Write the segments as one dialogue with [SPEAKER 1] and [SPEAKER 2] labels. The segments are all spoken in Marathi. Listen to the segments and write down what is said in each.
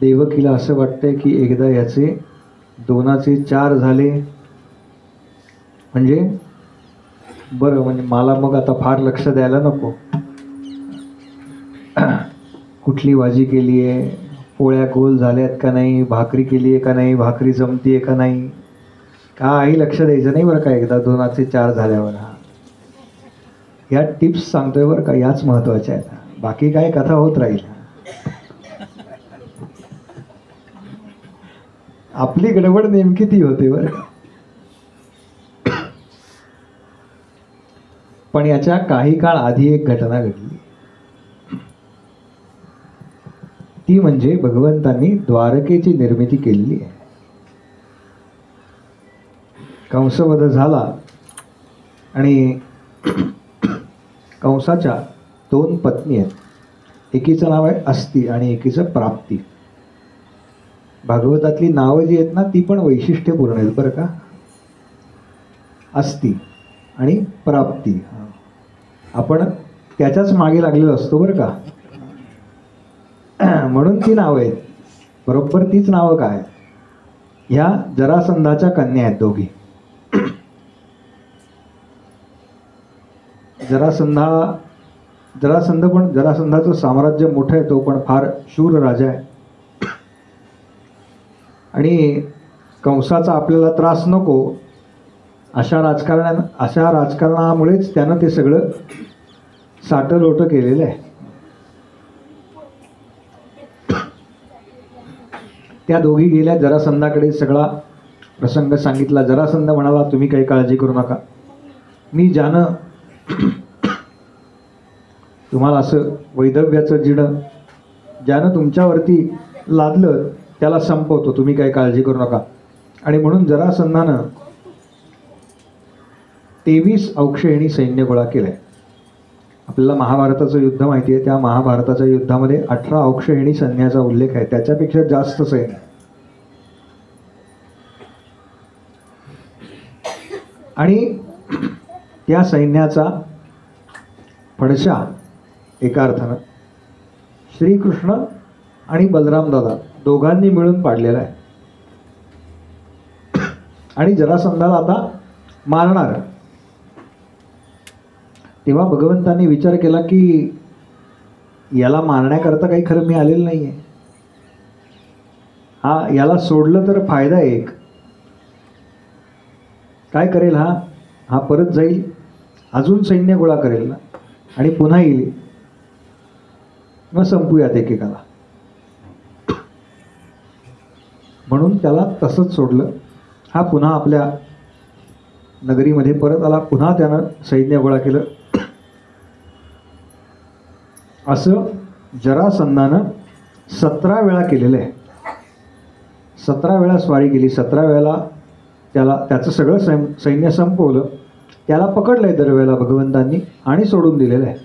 [SPEAKER 1] देवकीला असं वाटतंय की एकदा याचे दोनाचे चार झाले म्हणजे बरं, म्हणजे मला मग आता फार लक्ष द्यायला नको. कुठली भाजी केली आहे, पोळ्या गोल झाल्यात का नाही, भाकरी केली आहे का नाही, भाकरी जमती आहे का नाही, काही लक्ष द्यायचं नाही बरं का एकदा दोनाचे चार झाल्यावर. या टिप्स सांगतोय बरं का, याच महत्त्वाच्या आहेत. बाकी काय कथा होत राहील. आपली गडबड नेमकी ती होते बरं का. पण याच्या काही काळ आधी एक घटना घडली. ती म्हणजे भगवंतांनी द्वारकेची निर्मिती केलेली आहे. कंसवध झाला आणि कंसाच्या दोन पत्नी आहेत. एकीचं नाव आहे अस्ती आणि एकीचं प्राप्ती. भागवतातली नावं जी आहेत ना ती पण वैशिष्ट्यपूर्ण आहेत बरं का. अस्ती आणि प्राप्ती, आपण त्याच्याच मागे लागलेलो असतो बरं का. म्हणून ती नावं आहेत. बरोबर तीच नावं काय, ह्या जरासंधाच्या कन्या आहेत दोघी. जरासंधाचं साम्राज्य मोठं आहे, तो पण फार शूर राजा आहे. आणि कंसाचा आपल्याला त्रास नको अशा राजकारणामुळेच त्यानं ते सगळं साटलोटं केलेलं आहे. त्या दोघी गेल्या जरासंधाकडे, सगळा प्रसंग सांगितला. जरासंध म्हणाला, तुम्ही काही काळजी करू नका, मी ज्यानं तुम्हाला असं वैधव्याचं जिणं ज्यानं तुमच्यावरती लादलं त्याला संपवतो, तुम्ही काही काळजी करू नका. आणि म्हणून जरासंधानं 23 अक्षौहिणी सैन्य गोळा केलंय. आपल्याला महाभारताचं युद्ध माहिती आहे, त्या महाभारताच्या युद्धामध्ये 18 अक्षौहिणी सैन्याचा उल्लेख आहे, त्याच्यापेक्षा जास्त सैन्य. आणि त्या सैन्याचा फडशा एका अर्थानं श्रीकृष्ण आणि बलराम दादा दोघांनी मिळून पाडलेला आहे. आणि जरासंधाला आता मारणार. तेव्हा भगवंतांनी विचार केला की याला मारण्याकरता काही खरं मी आलेलं नाही आहे. याला सोडलं तर फायदा एक. काय करेल हा परत जाईल, अजून सैन्य गोळा करेल ना, आणि पुन्हा येईल. मग संपूयात एकेकाला. म्हणून त्याला तसंच सोडलं. हा पुन्हा आपल्या नगरीमध्ये परत आला. पुन्हा त्यानं सैन्य गोळा केलं. असं जरासंधानं 17 वेळा केलेलं आहे. 17 वेळा स्वारी केली. 17 वेळेला त्याचं सगळं सैन्य संपवलं. त्याला पकडलंय दरवेळेला भगवंतांनी आणि सोडून दिलेलं आहे.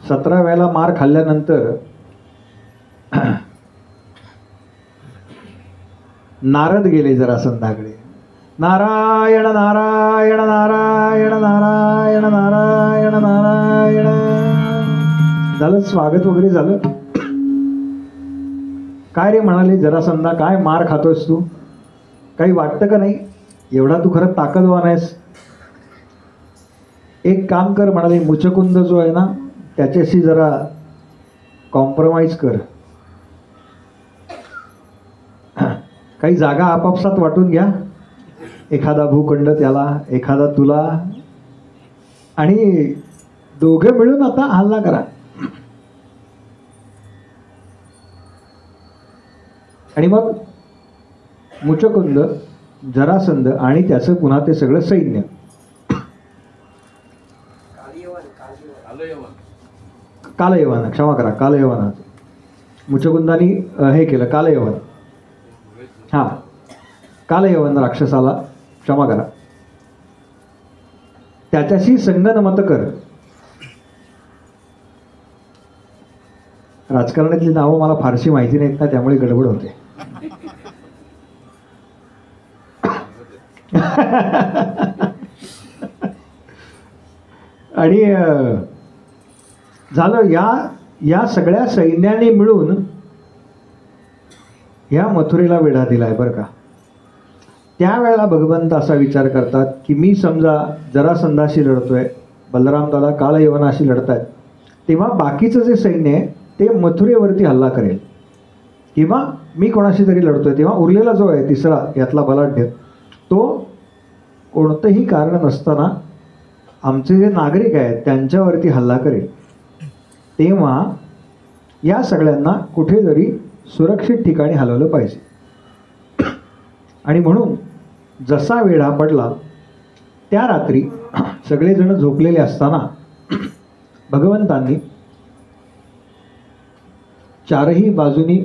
[SPEAKER 1] 17 वेळेला मार खाल्ल्यानंतर नारद गेले जरासंधाकडे. नारायण नारायण नारायण नारायण नारायण नारायण. झालं, स्वागत वगैरे झालं. काय रे म्हणाले जरासंधा, काय मार खातोयस तू, काही वाटतं का नाही, एवढा तू खरं ताकदवान आहेस. एक काम कर म्हणाले, मुचकुंद जो आहे ना त्याच्याशी जरा कॉम्प्रोमाइज कर. काही जागा आपापसात वाटून घ्या, एखादा भूखंड त्याला, एखादा तुला, आणि दोघे मिळून आता हल्ला करा. आणि मग मुचकुंद, जरासंध आणि त्याचं पुन्हा ते सगळं सैन्य. कालयवन, क्षमा करा, कालयवन. मुचकुंदानी हे केलं कालयवन. कालयवन राक्षसाला, क्षमा करा, त्याच्याशी संगनमत कर. राजकारणातली नावं मला फारशी माहिती नाहीत ना, त्यामुळे गडबड होते. आणि झालं, या सगळ्या सैन्याने मिळून ह्या मथुरेला वेढा दिलाय बरं का. त्यावेळेला भगवंत असा विचार करतात की मी समजा जरासंधाशी लढतोय, बलराम दादा कालयवनाशी लढतायत, तेव्हा बाकीचं जे सैन्य आहे ते मथुरेवरती हल्ला करेल, किंवा मी कोणाशी तरी लढतोय तेव्हा उरलेला जो आहे तिसरा यातला बलाढ्य तो कोणतंही कारण नसताना आमचे जे नागरिक आहेत त्यांच्यावरती हल्ला करेल. तेव्हा या सगळ्यांना कुठेतरी सुरक्षित ठिकाणी हलवलं पाहिजे. आणि म्हणून जसा वेढा पडला त्या रात्री सगळेजण झोपलेले असताना भगवंतांनी चारही बाजूनी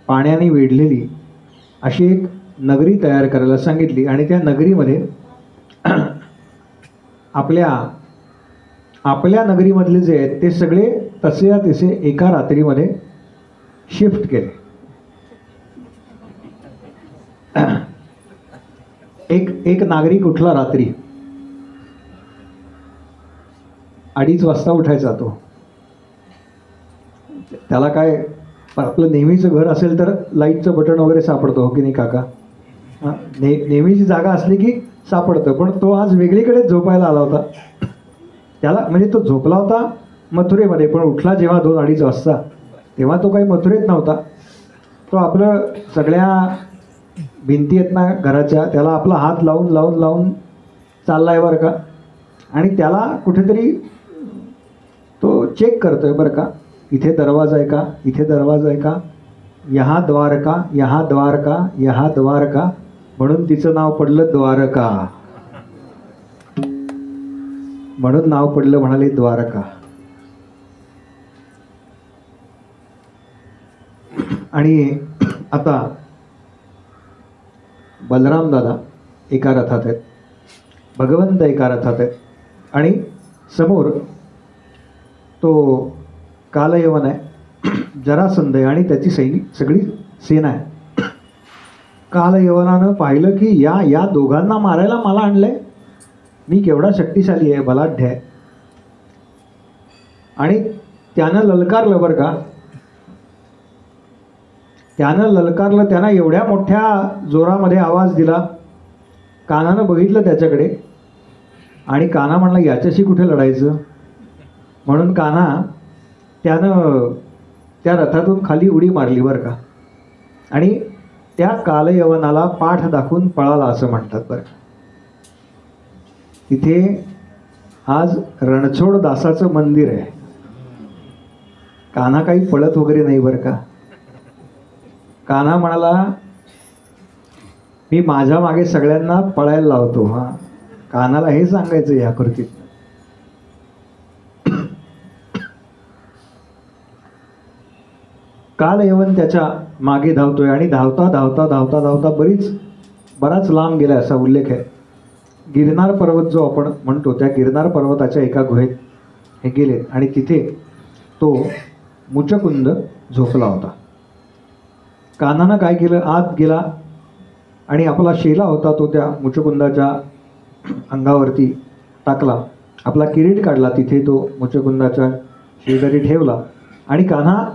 [SPEAKER 1] पाण्याने वेढलेली अशी एक नगरी तयार करायला सांगितली. आणि त्या नगरीमध्ये आपल्या नगरीमधले जे आहेत ते सगळे तसे तसे एका रात्रीमध्ये शिफ्ट केले. एक नागरिक उठला रात्री 2:30 वाजता उठायचा. तो त्याला काय आपलं नेहमीचं घर असेल तर लाईटचं बटन वगैरे सापडतं, हो की नाही काका? नेहमीची जागा असली की सापडतं, पण तो आज वेगळीकडेच झोपायला आला होता. त्याला म्हणजे तो झोपला होता मथुरेमध्ये, पण उठला जेव्हा 2-2:30 वाजता तेव्हा तो काही मथुरेत नव्हता. तो आपलं सगळ्या भिंती आहेत ना घराच्या, त्याला आपला हात लावून लावून लावून चालला आहे बरं का. आणि त्याला कुठेतरी तो चेक करतोय बरं का, इथे दरवाजा आहे का, इथे दरवाजा आहे का, यहाँ द्वारका, यहाँ द्वारका, यहाँ द्वारका, म्हणून तिचं नाव पडलं द्वारका. म्हणून नाव पडलं म्हणाले द्वारका. आणि आता बलराम दादा एका रथात आहेत, भगवंत एका रथात आहेत, आणि समोर तो कालयवन आहे, जरासंध आहे आणि त्याची सगळी सेना आहे. कालयवनानं पाहिलं की या दोघांना मारायला मला आणलंय, मी केवढा शक्तिशाली आहे, बलाढ्य आहे. आणि त्यानं ललकारलं बरं का, त्यानं ललकारलं, त्यानं एवढ्या मोठ्या जोरामध्ये आवाज दिला. कानानं बघितलं त्याच्याकडे आणि काना म्हणला याच्याशी कुठे लढायचं, म्हणून काना त्यानं त्या रथातून खाली उडी मारली बरं का. आणि त्या कालयवनाला पाठ दाखवून पळाला असं म्हणतात बरं. तिथे आज रणछोड दासाचं मंदिर आहे. कान्हा काही पळत वगैरे नाही बरं का. कान्हा म्हणाला मी माझ्या मागे सगळ्यांना पळायला लावतो. हा, कान्हाला हे सांगायचं या कृतीत. कालयवन त्याच्या मागे धावतोय आणि धावता धावता धावता धावता बराच लांब गेला असा उल्लेख आहे. गिरनार पर्वत जो आपण म्हणतो त्या गिरनार पर्वताच्या एका गुहेत हे गेले आणि तिथे तो मुचकुंद झोपला होता. कान्हानं काय केलं, आत गेला आणि आपला शेला होता तो त्या मुचकुंदाच्या अंगावरती टाकला, आपला किरीट काढला, तिथे तो मुचकुंदाच्या शेजारी ठेवला आणि कान्हा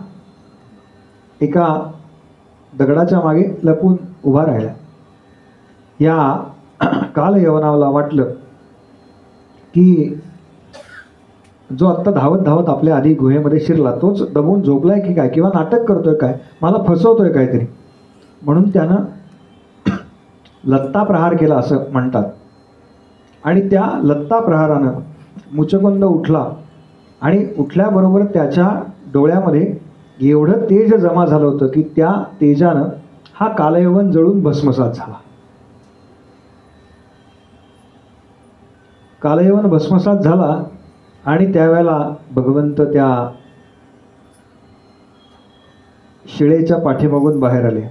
[SPEAKER 1] एका दगडाच्या मागे लपून उभा राहिला. या कालयवनाला वाटलं की जो आत्ता धावत धावत आपल्या आधी गुहेमध्ये शिरला तोच दबून झोपलाय की काय, किंवा नाटक करतोय काय, मला फसवतोय काहीतरी, म्हणून त्यानं लत्ता प्रहार केला असं म्हणतात. आणि त्या लत्ता प्रहारानं मुचकुंद उठला आणि उठल्याबरोबर त्याच्या डोळ्यामध्ये एवढं तेज जमा झालं होतं की त्या तेजानं हा कालयवन जळून भस्मसात झाला. कालयवन भस्मसात झाला आणि त्यावेळेला भगवंत त्या शिळेच्या पाठीमागून बाहेर आले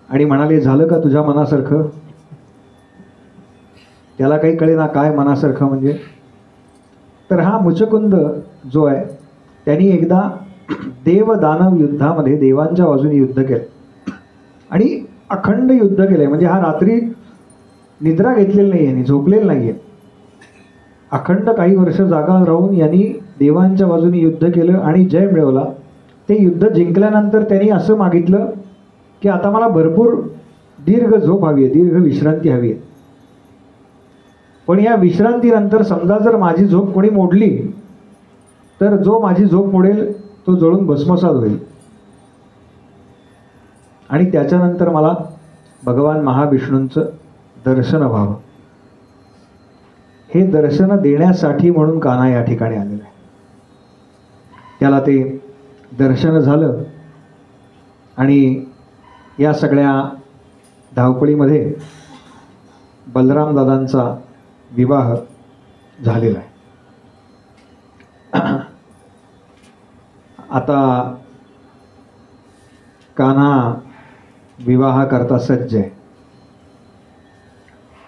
[SPEAKER 1] आणि म्हणाले झालं का तुझ्या मनासारखं. त्याला काही कळेना काय मनासारखं म्हणजे. तर हा मुचकुंद जो आहे त्यांनी एकदा देव दानव युद्धामध्ये देवांच्या बाजूने युद्ध केलं आणि अखंड युद्ध केलंय. म्हणजे हा रात्री निद्रा घेतलेली नाही, यांनी झोपलेलं नाहीये, अखंड काही वर्ष जागा राहून यांनी देवांच्या बाजूने युद्ध केलं आणि जय मिळवला. ते युद्ध जिंकल्यानंतर त्यांनी असं मागितलं की आता मला भरपूर दीर्घ झोप हवी आहे, दीर्घ विश्रांती हवी आहे. पण या विश्रांतीनंतर समजा जर माझी झोप कोणी मोडली तर जो माझी झोप मोडेल तो जळून भस्मसात होईल आणि त्याच्यानंतर मला भगवान महाविष्णूंचं दर्शन व्हावं. हे दर्शन देण्यासाठी म्हणून कान्हा या ठिकाणी आलेला आहे. त्याला ते दर्शन झालं आणि या सगळ्या धावपळीमध्ये बलराम दादांचा विवाह झालेला आहे. आता कान्हा विवाह करता सज्ज आहे.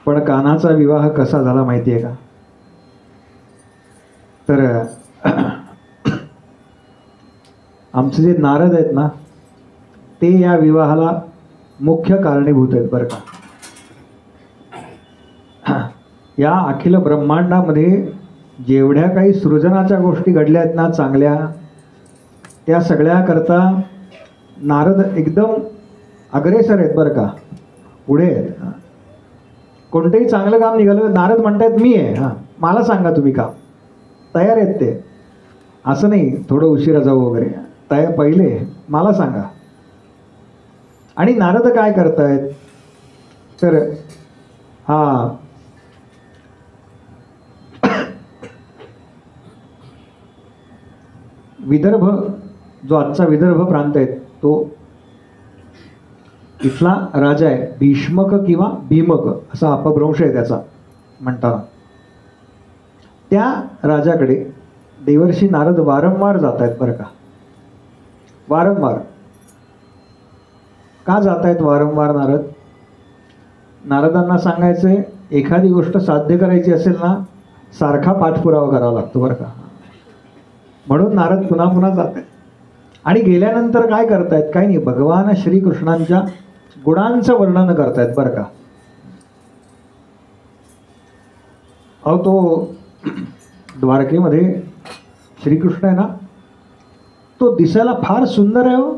[SPEAKER 1] पण कान्हाचा विवाह कसा झाला माहिती आहे का? तर आमचे जे नारद आहेत ना ते या विवाहाला मुख्य कारणीभूत आहेत बरं का. या अखिल ब्रह्मांडामध्ये जेवढ्या काही सृजनाच्या गोष्टी घडल्या आहेत ना चांगल्या, त्या सगळ्याकरता नारद एकदम अग्रेसर आहेत बरं का, पुढे आहेत. कोणतंही चांगलं काम निघालं नारद म्हणतायत मी आहे, हां मला सांगा तुम्ही काम, तयार आहेत ते. असं नाही थोडं उशिरा जाऊ वगैरे, तयार पहिले मला सांगा. आणि नारद काय करतायत तर हा विदर्भ जो आजचा विदर्भ प्रांत आहे तो इथला राजा आहे भीष्मक किंवा भीमक असा अपभ्रंश आहे त्याचा म्हणताना. त्या राजाकडे देवर्षी नारद वारंवार जात आहेत बरं का. वारंवार का जात आहेत वारंवार नारद? नारदांना सांगायचे एखादी गोष्ट साध्य करायची असेल ना सारखा पाठपुरावा करावा लागतो बरं का. म्हणून नारद पुन्हा पुन्हा जात आहेत. आणि गेल्यानंतर काय करतायत? काही नाही, भगवान श्रीकृष्णांच्या गुणांचं वर्णन करतायत बरं का. अहो तो द्वारकेमध्ये श्रीकृष्ण आहे ना तो दिसायला फार सुंदर आहे हो.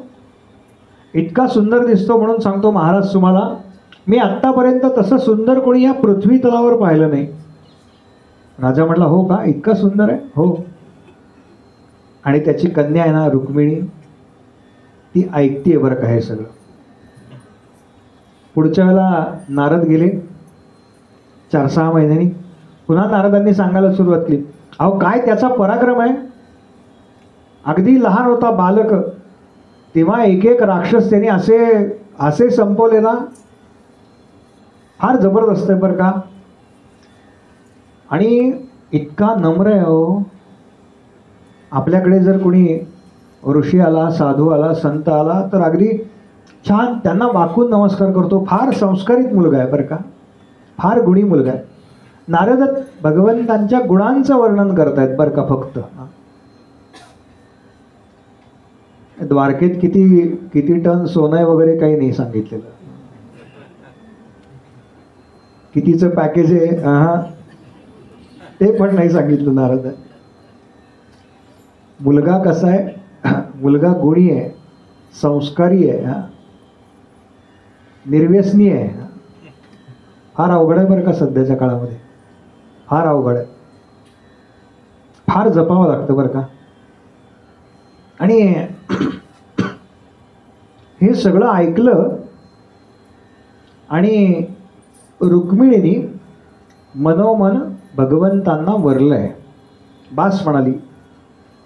[SPEAKER 1] इतका सुंदर दिसतो म्हणून सांगतो महाराज तुम्हाला, मी आत्तापर्यंत तसं सुंदर कोणी या पृथ्वी तलावर पाहिलं नाही. राजा म्हटला हो का, इतका सुंदर आहे? हो. आणि त्याची कन्या आहे ना रुक्मिणी ती ऐकते बरं का हे सगळं. पुढच्या वेळेला नारद गेले 4-6 महिन्यांनी, पुन्हा नारदांनी सांगायला सुरुवात केली अहो काय त्याचा पराक्रम आहे. अगदी लहान होता बालक तेव्हा एक एक राक्षस त्यांनी असे संपवले ना, फार जबरदस्त आहे बरं का. आणि इतका नम्र आहे हो. आपल्याकडे जर कोणी ऋषी आला, साधू आला, संत आला तर अगदी छान त्यांना वाकून नमस्कार करतो. फार संस्कारित मुलगा आहे बरं का, फार गुणी मुलगा आहे. नारद भगवंतांच्या गुणांचं वर्णन करतायत बरं का फक्त. द्वारकेत किती टन सोनं आहे वगैरे काही नाही सांगितलेलं, कितीचं पॅकेज आहे ते पण नाही सांगितलं नारद. मुलगा कसा आहे? मुलगा गुणी आहे, संस्कारी आहे, निर्व्यसनी आहे. फार अवघड आहे बरं का सध्याच्या काळामध्ये, फार अवघड आहे. फार जपावं लागतं बरं का. आणि हे सगळं ऐकलं आणि रुक्मिणीने मनोमन भगवंतांना वरलंय. बास म्हणाली,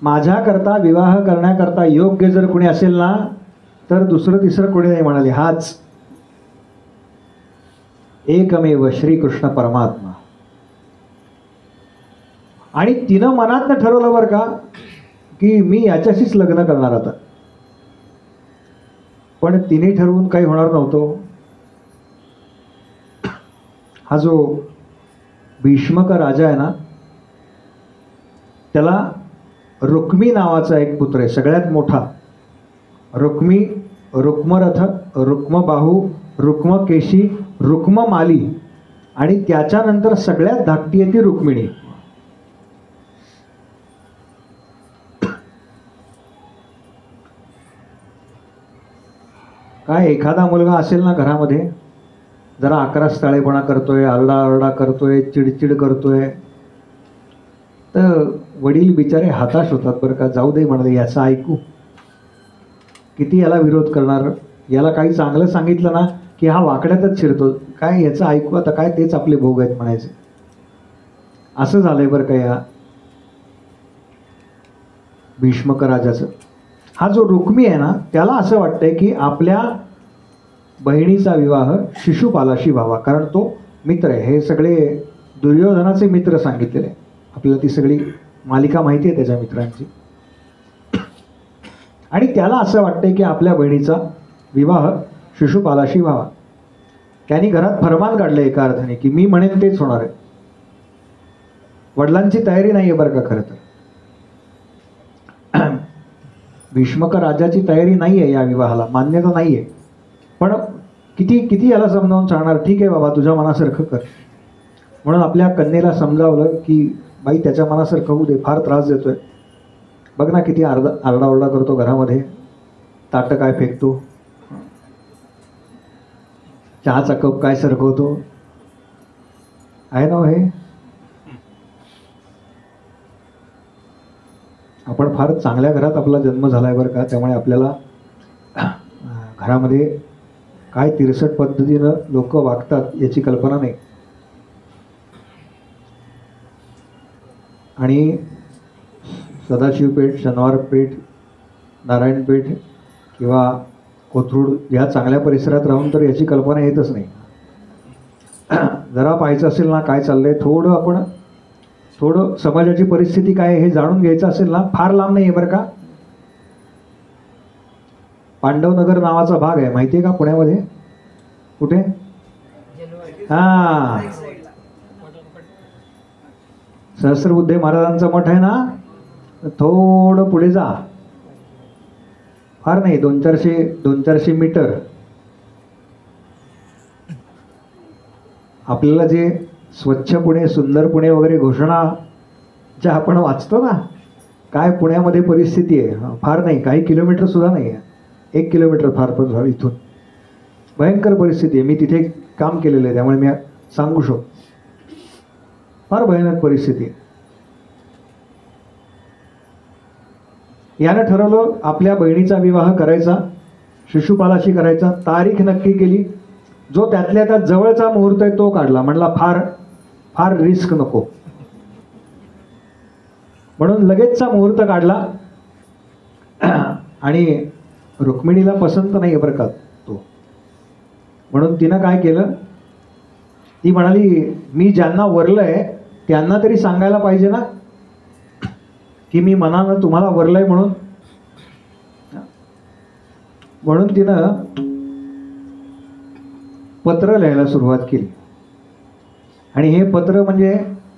[SPEAKER 1] माझ्याकरता विवाह करण्याकरता योग्य जर कोणी असेल ना तर दुसरं तिसरं कोणी नाही म्हणाली, हाच एकमेव श्रीकृष्ण परमात्मा. आणि तिनं मनात ठरवलं बरं का की मी याच्याशीच लग्न करणार आता. पण तिने ठरवून काही होणार नव्हतं. हा जो भीष्मक राजा आहे ना त्याला रुक्मी नावाचा एक पुत्र आहे सगळ्यात मोठा. रुक्मी, रुक्मरथ, रुक्मबाहू, रुक्मकेशी, रुक्ममाली आणि त्याच्यानंतर सगळ्यात धाकटी आहे ती रुक्मिणी. काय एखादा मुलगा असेल ना घरामध्ये, जरा अकरास्थाळेपणा करतोय, आरडाओरडा करतोय, चिडचिड करतोय, तर वडील बिचारे हताश होतात बरं का. जाऊ दे म्हणाले, याचं ऐकू, किती याला विरोध करणार. याला काही चांगलं सांगितलं ना की हा वाकड्यातच शिरतो. काय याचं ऐकू, आता काय तेच आपले भोग आहेत म्हणायचे. असं झालंय बरं का या भीष्मक राजाचं. हा जो रुक्मी आहे ना, त्याला असं वाटतंय की आपल्या बहिणीचा विवाह शिशुपालाशी व्हावा, कारण तो मित्र आहे. हे सगळे दुर्योधनाचे मित्र सांगितलेले आहे आपल्याला, ती सगळी मालिका माहिती आहे त्याच्या मित्रांची. आणि त्याला असं वाटतंय की आपल्या बहिणीचा विवाह शिशुपालाशी व्हावा. त्यांनी घरात फरमान काढलं एका अर्थाने की मी म्हणेन तेच होणार आहे. वडिलांची तयारी नाही आहे बरं का खरं तर. भीष्मक राजाची तयारी नाही आहे या विवाहाला, मान्यता नाही आहे. पण किती किती याला समजावून सांगणार. ठीक आहे बाबा, तुझ्या मनासारखं कर. म्हणून आपल्या कन्येला समजावलं की बाई त्याच्या मनासारखं होऊ दे, फार त्रास देतोय. बघ ना किती आरडाओरडा करतो घरामध्ये, ताटं काय फेकतो, चहाचा कप काय सरकवतो, आहे ना हे. आपण फार चांगल्या घरात आपला जन्म झाला आहे बरं का. त्यामुळे आपल्याला घरामध्ये काय तिरसट पद्धतीनं लोक वागतात याची कल्पना नाही. आणि सदाशिवपेठ, शनिवारपेठ, नारायणपेठ किंवा कोथरूड या चांगल्या परिसरात राहून तर याची कल्पना येतच नाही. जरा पाहायचं असेल ना काय चाललंय, थोडं समाजाची परिस्थिती काय आहे हे जाणून घ्यायचं असेल ना, फार लांब नाही आहे बरं का. पांडवनगर नावाचा भाग आहे, माहिती आहे का पुण्यामध्ये. कुठे? हा, सहस्रबुद्धे महाराजांचा मठ आहे ना, थोडं पुढे जा, फार नाही, 200-400 मीटर. आपल्याला जे स्वच्छ पुणे, सुंदर पुणे वगैरे घोषणा ज्या आपण वाचतो ना, काय पुण्यामध्ये परिस्थिती आहे. फार नाही, काही किलोमीटर सुद्धा नाही आहे, 1 किलोमीटर फार पण इथून. भयंकर परिस्थिती आहे. मी तिथे काम केलेलं आहे त्यामुळे मी सांगू शकतो. फार भयानक परिस्थिती आहे. यानं ठरवलं आपल्या बहिणीचा विवाह करायचा, शिशुपालाशी करायचा. तारीख नक्की केली. जो त्यातल्या त्यात जवळचा मुहूर्त आहे तो काढला. म्हणला फार रिस्क नको, म्हणून लगेचचा मुहूर्त काढला. आणि रुक्मिणीला पसंत नाही बरं का तो. म्हणून तिनं काय केलं, ती म्हणाली मी ज्यांना वरलंय त्यांना तरी सांगायला पाहिजे ना की मी मनानं तुम्हाला वरलंय म्हणून. म्हणून तिनं पत्र लिहायला सुरुवात केली. आणि हे पत्र म्हणजे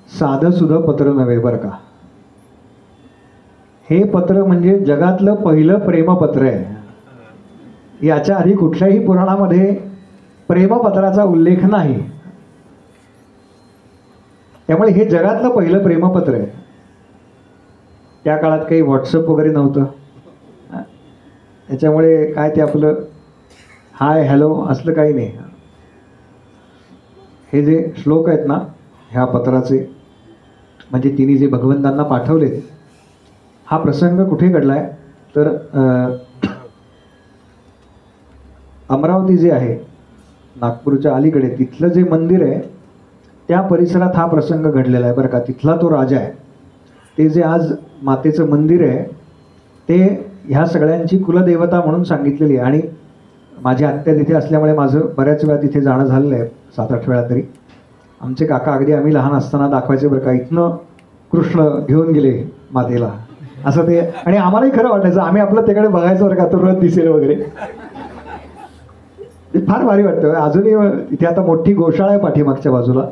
[SPEAKER 1] साधं सुद्धा पत्र नव्हे बरं का. हे पत्र म्हणजे जगातलं पहिलं प्रेमपत्र आहे. याच्या आधी कुठल्याही पुराणामध्ये प्रेमपत्राचा उल्लेख नाही. त्यामुळे हे जगातलं पहिलं प्रेमपत्र आहे. त्या काळात काही व्हॉट्सअप वगैरे नव्हतं, त्याच्यामुळे काय ते आपलं हाय हॅलो असलं काही नाही. हे जे श्लोक आहेत ना ह्या पत्राचे, म्हणजे तिने जे भगवंतांना पाठवले, हा प्रसंग कुठे घडलाय तर अमरावती जे आहे नागपूरच्या अलीकडे, तिथलं जे मंदिर आहे त्या परिसरात हा प्रसंग घडलेला आहे बरं का. तिथला तो राजा आहे. ते जे आज मातेचं मंदिर आहे ते ह्या सगळ्यांची कुलदेवता म्हणून सांगितलेली आहे. आणि माझी आत्या तिथे असल्यामुळे माझं बऱ्याच वेळा तिथे जाणं झालेलं आहे, 7-8 वेळा तरी. आमचे काका अगदी आम्ही लहान असताना दाखवायचे बरं का, इथनं कृष्ण घेऊन गेले मातेला असं ते. आणि आम्हालाही खरं वाटायचं, आम्ही आपलं त्याकडे बघायचं बरं का, तो रथ दिसेल वगैरे. ते फार भारी वाटतं. अजूनही इथे आता मोठी गोशाळा आहे पाठीमागच्या बाजूला,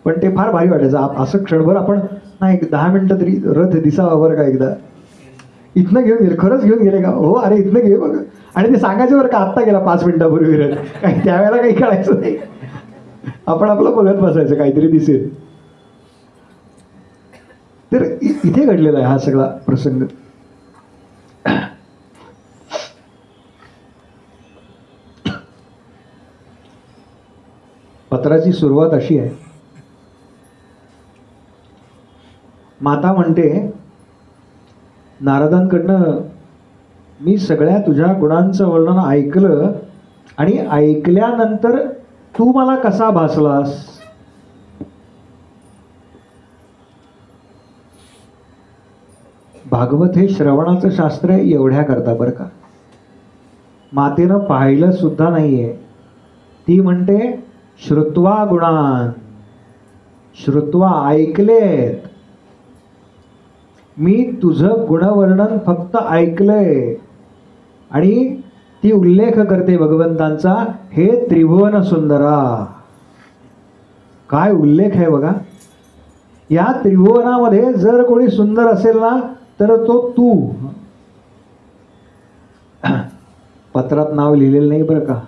[SPEAKER 1] पण ते फार भारी वाटायचं. असं क्षणभर आपण नाही 10 मिनिटं तरी रथ दिसावा बरं का. एकदा इथनं घेऊन गेले, खरंच घेऊन गेले का, हो अरे इथनं घे बघ. आणि ते सांगायचं बरं का आत्ता गेला 5 मिनिटापूर्वी रथ, काही त्यावेळेला काही कळायचं नाही. आपण आपलं बघत बसायचं काहीतरी दिसेल. तर इथे घडलेला आहे हा सगळा प्रसंग. पत्राची सुरुवात अशी आहे. माता म्हणते नारदांकडनं, मी सगळ्या तुझ्या गुणांचं वर्णन ऐकलं आणि ऐकल्यानंतर तू मला कसा भासलास. भागवत हे श्रवणाचं शास्त्र आहे एवढ्या करता बरं का. मातेनं पाहिलं सुद्धा नाहीये. ती म्हणते श्रुत्वा गुणान, श्रुत्वा ऐकलेत. मी तुझं गुणवर्णन फक्त ऐकलंय. आणि ती उल्लेख करते भगवंतांचा, हे त्रिभुवन सुंदरा. काय उल्लेख आहे बघा. या त्रिभुवनामध्ये जर कोणी सुंदर असेल ना तर तो तू. पत्रात नाव लिहिलेलं नाही बरं का.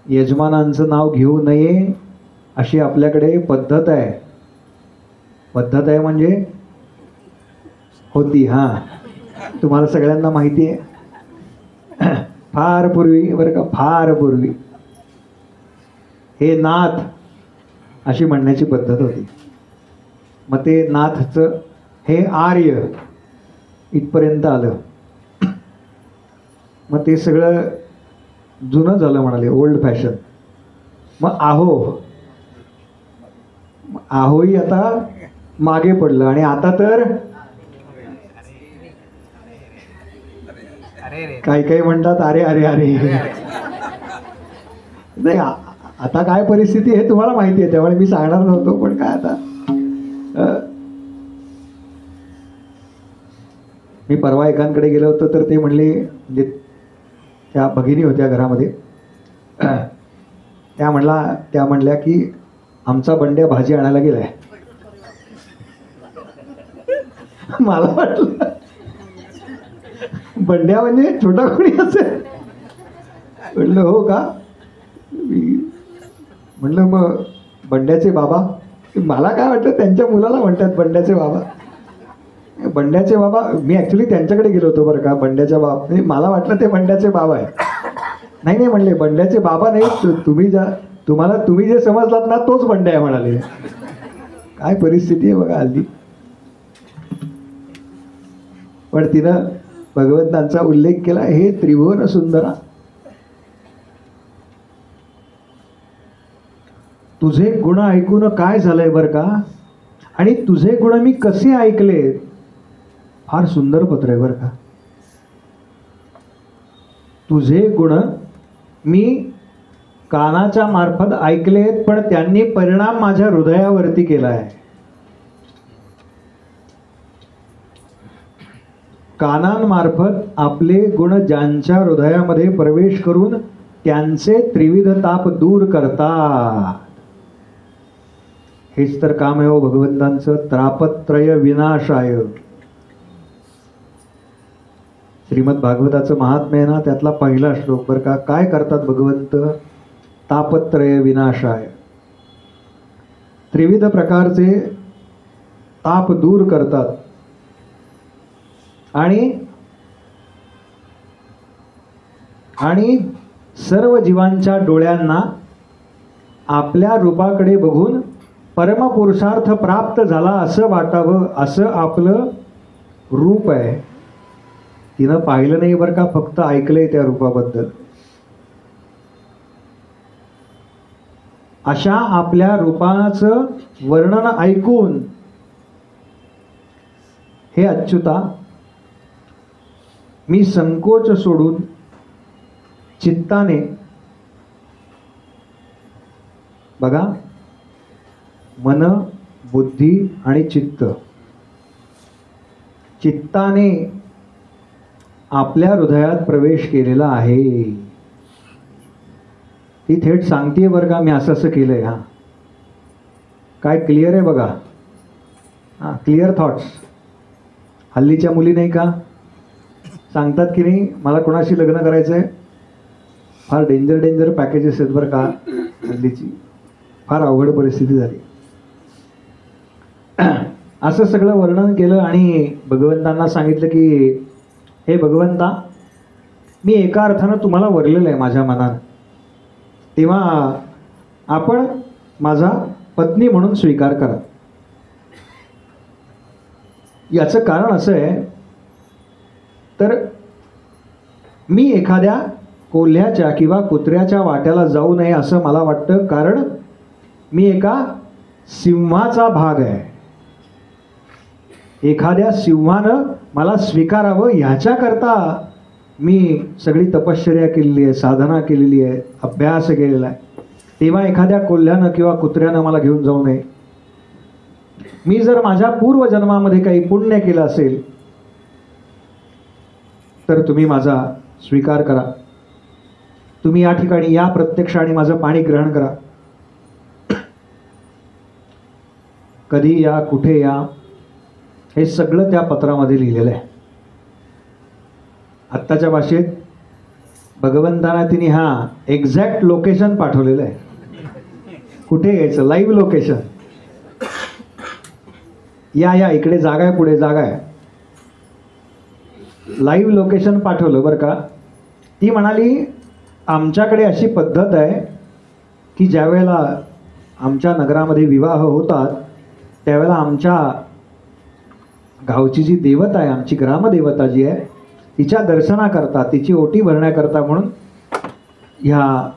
[SPEAKER 1] यजमानांचं नाव घेऊ नये अशी आपल्याकडे पद्धत आहे. पद्धत आहे म्हणजे होती. हां, तुम्हाला सगळ्यांना माहिती आहे. फार पूर्वी बरं का, फार पूर्वी हे नाथ अशी म्हणण्याची पद्धत होती. मग ते नाथचं हे आर्य इथपर्यंत आलं. मग ते सगळं जुनं झालं म्हणाले, ओल्ड फॅशन. मग आहोही आता मागे पडलं. आणि आता तर काही काही म्हणतात अरे अरे अरे. नाही, आता काय परिस्थिती हे तुम्हाला माहिती आहे, त्यामुळे मी सांगणार नव्हतो. पण काय आता, मी परवा एकांकडे गेलो होतो तर ते म्हणले, म्हणजे त्या भगिनी होत्या घरामध्ये, त्या म्हणल्या की आमचा बंड्या भाजी आणायला गेलाय. मला वाटलं बंड्या म्हणजे छोटा कोणी असेल. म्हटलं हो का. म्हटलं मग बंड्याचे बाबा. मला काय वाटतं त्यांच्या मुलाला म्हणतात बंड्याचे बाबा. बंड्याचे बाबा, मी ॲक्च्युली त्यांच्याकडे गेलो होतो बरं का. बंड्याच्या बाबा, मला वाटलं ते बंड्याचे बाबा आहे. नाही म्हणले बंड्याचे बाबा नाही, तुम्ही जे समजलात ना तोच बंड्या आहे म्हणाले. काय परिस्थिती आहे बघा हल्ली. पण तिनं भगवंतांचा उल्लेख केला, हे त्रिभुवन सुंदरा. तुझे गुण ऐकून काय झालंय बरं का. आणि तुझे गुण मी कसे ऐकले. फार सुंदर पत्र आहे बरं का. तुझे गुण मी कानाच्या मार्फत ऐकलेत, पण त्यांनी परिणाम माझ्या हृदयावरती केला आहे. कानांमार्फत आपले गुण ज्यांच्या हृदयामध्ये प्रवेश करून त्यांचे त्रिविध ताप दूर करतात. हेच तर काम आहे हो भगवंतांचं. त्रापत्रय विनाशाय. श्रीमद भागवताचं महात्म्य आहे ना, त्यातला पहिला श्लोक बरं का. काय करतात भगवंत. तापत्रय विनाशाय. त्रिविध प्रकारचे ताप दूर करतात. आणि सर्व जीवांच्या डोळ्यांना आपल्या रूपाकडे बघून परमपुरुषार्थ प्राप्त झाला असं वाटावं, असं आपलं रूप आहे. तिनं पाहिलं नाही बरं का, फक्त ऐकलंय त्या रूपाबद्दल. अशा आपल्या रूपाचं वर्णन ऐकून हे अच्युता, मी संकोच सोडून चित्ताने, बघा, मन, बुद्धी आणि चित्ताने आपल्या हृदयात प्रवेश केलेला आहे. ती थेट सांगते बरं का, मी असं केलंय. हां, काय क्लिअर आहे बघा. हां, क्लिअर थॉट्स. हल्लीच्या मुली नाही का सांगतात की नाही, मला कोणाशी लग्न करायचं आहे. फार डेंजर पॅकेजेस आहेत बरं का हल्लीची. फार अवघड परिस्थिती झाली. असं सगळं वर्णन केलं आणि भगवंतांना सांगितलं की हे भगवंता, मी एका अर्थानं तुम्हाला वरलेलं आहे माझ्या मनानं. तेव्हा आपण माझा पत्नी म्हणून स्वीकार करा. याचं कारण असं आहे, तर मी एखाद्या कोल्ह्याच्या किंवा कुत्र्याच्या वाट्याला जाऊ नये असं मला वाटतं, कारण मी एका सिंहाचा भाग आहे. एखाद्या सिंहानं मला स्वीकारावं ह्याच्याकरता मी सगळी तपश्चर्या केलेली आहे, साधना केलेली आहे, अभ्यास केलेला आहे. तेव्हा एखाद्या कोल्ह्यानं किंवा कुत्र्यानं मला घेऊन जाऊ नये. मी जर माझ्या पूर्वजन्मामध्ये काही पुण्य केलं असेल तर तुम्ही माझा स्वीकार करा. तुम्ही या ठिकाणी या प्रत्यक्ष आणि माझं पाणी ग्रहण करा. कधी या, कुठे या, हे सगळं त्या पत्रामध्ये लिहिलेलं आहे. आत्ताच्या भाषेत भगवंतांना तिने एक्झॅक्ट लोकेशन पाठवलेलं आहे. कुठे यायचं, लाईव्ह लोकेशन. या इकडे जागा आहे, पुढे जागा आहे. लाईव्ह लोकेशन पाठवलं बरं का. ती म्हणाली, आमच्याकडे अशी पद्धत आहे की ज्या वेळेला आमच्या नगरामध्ये विवाह होतात त्यावेळेला आमच्या गावची जी देवता आहे, आमची ग्रामदेवता जी आहे, तिच्या दर्शनाकरता, तिची ओटी भरण्याकरता म्हणून ह्या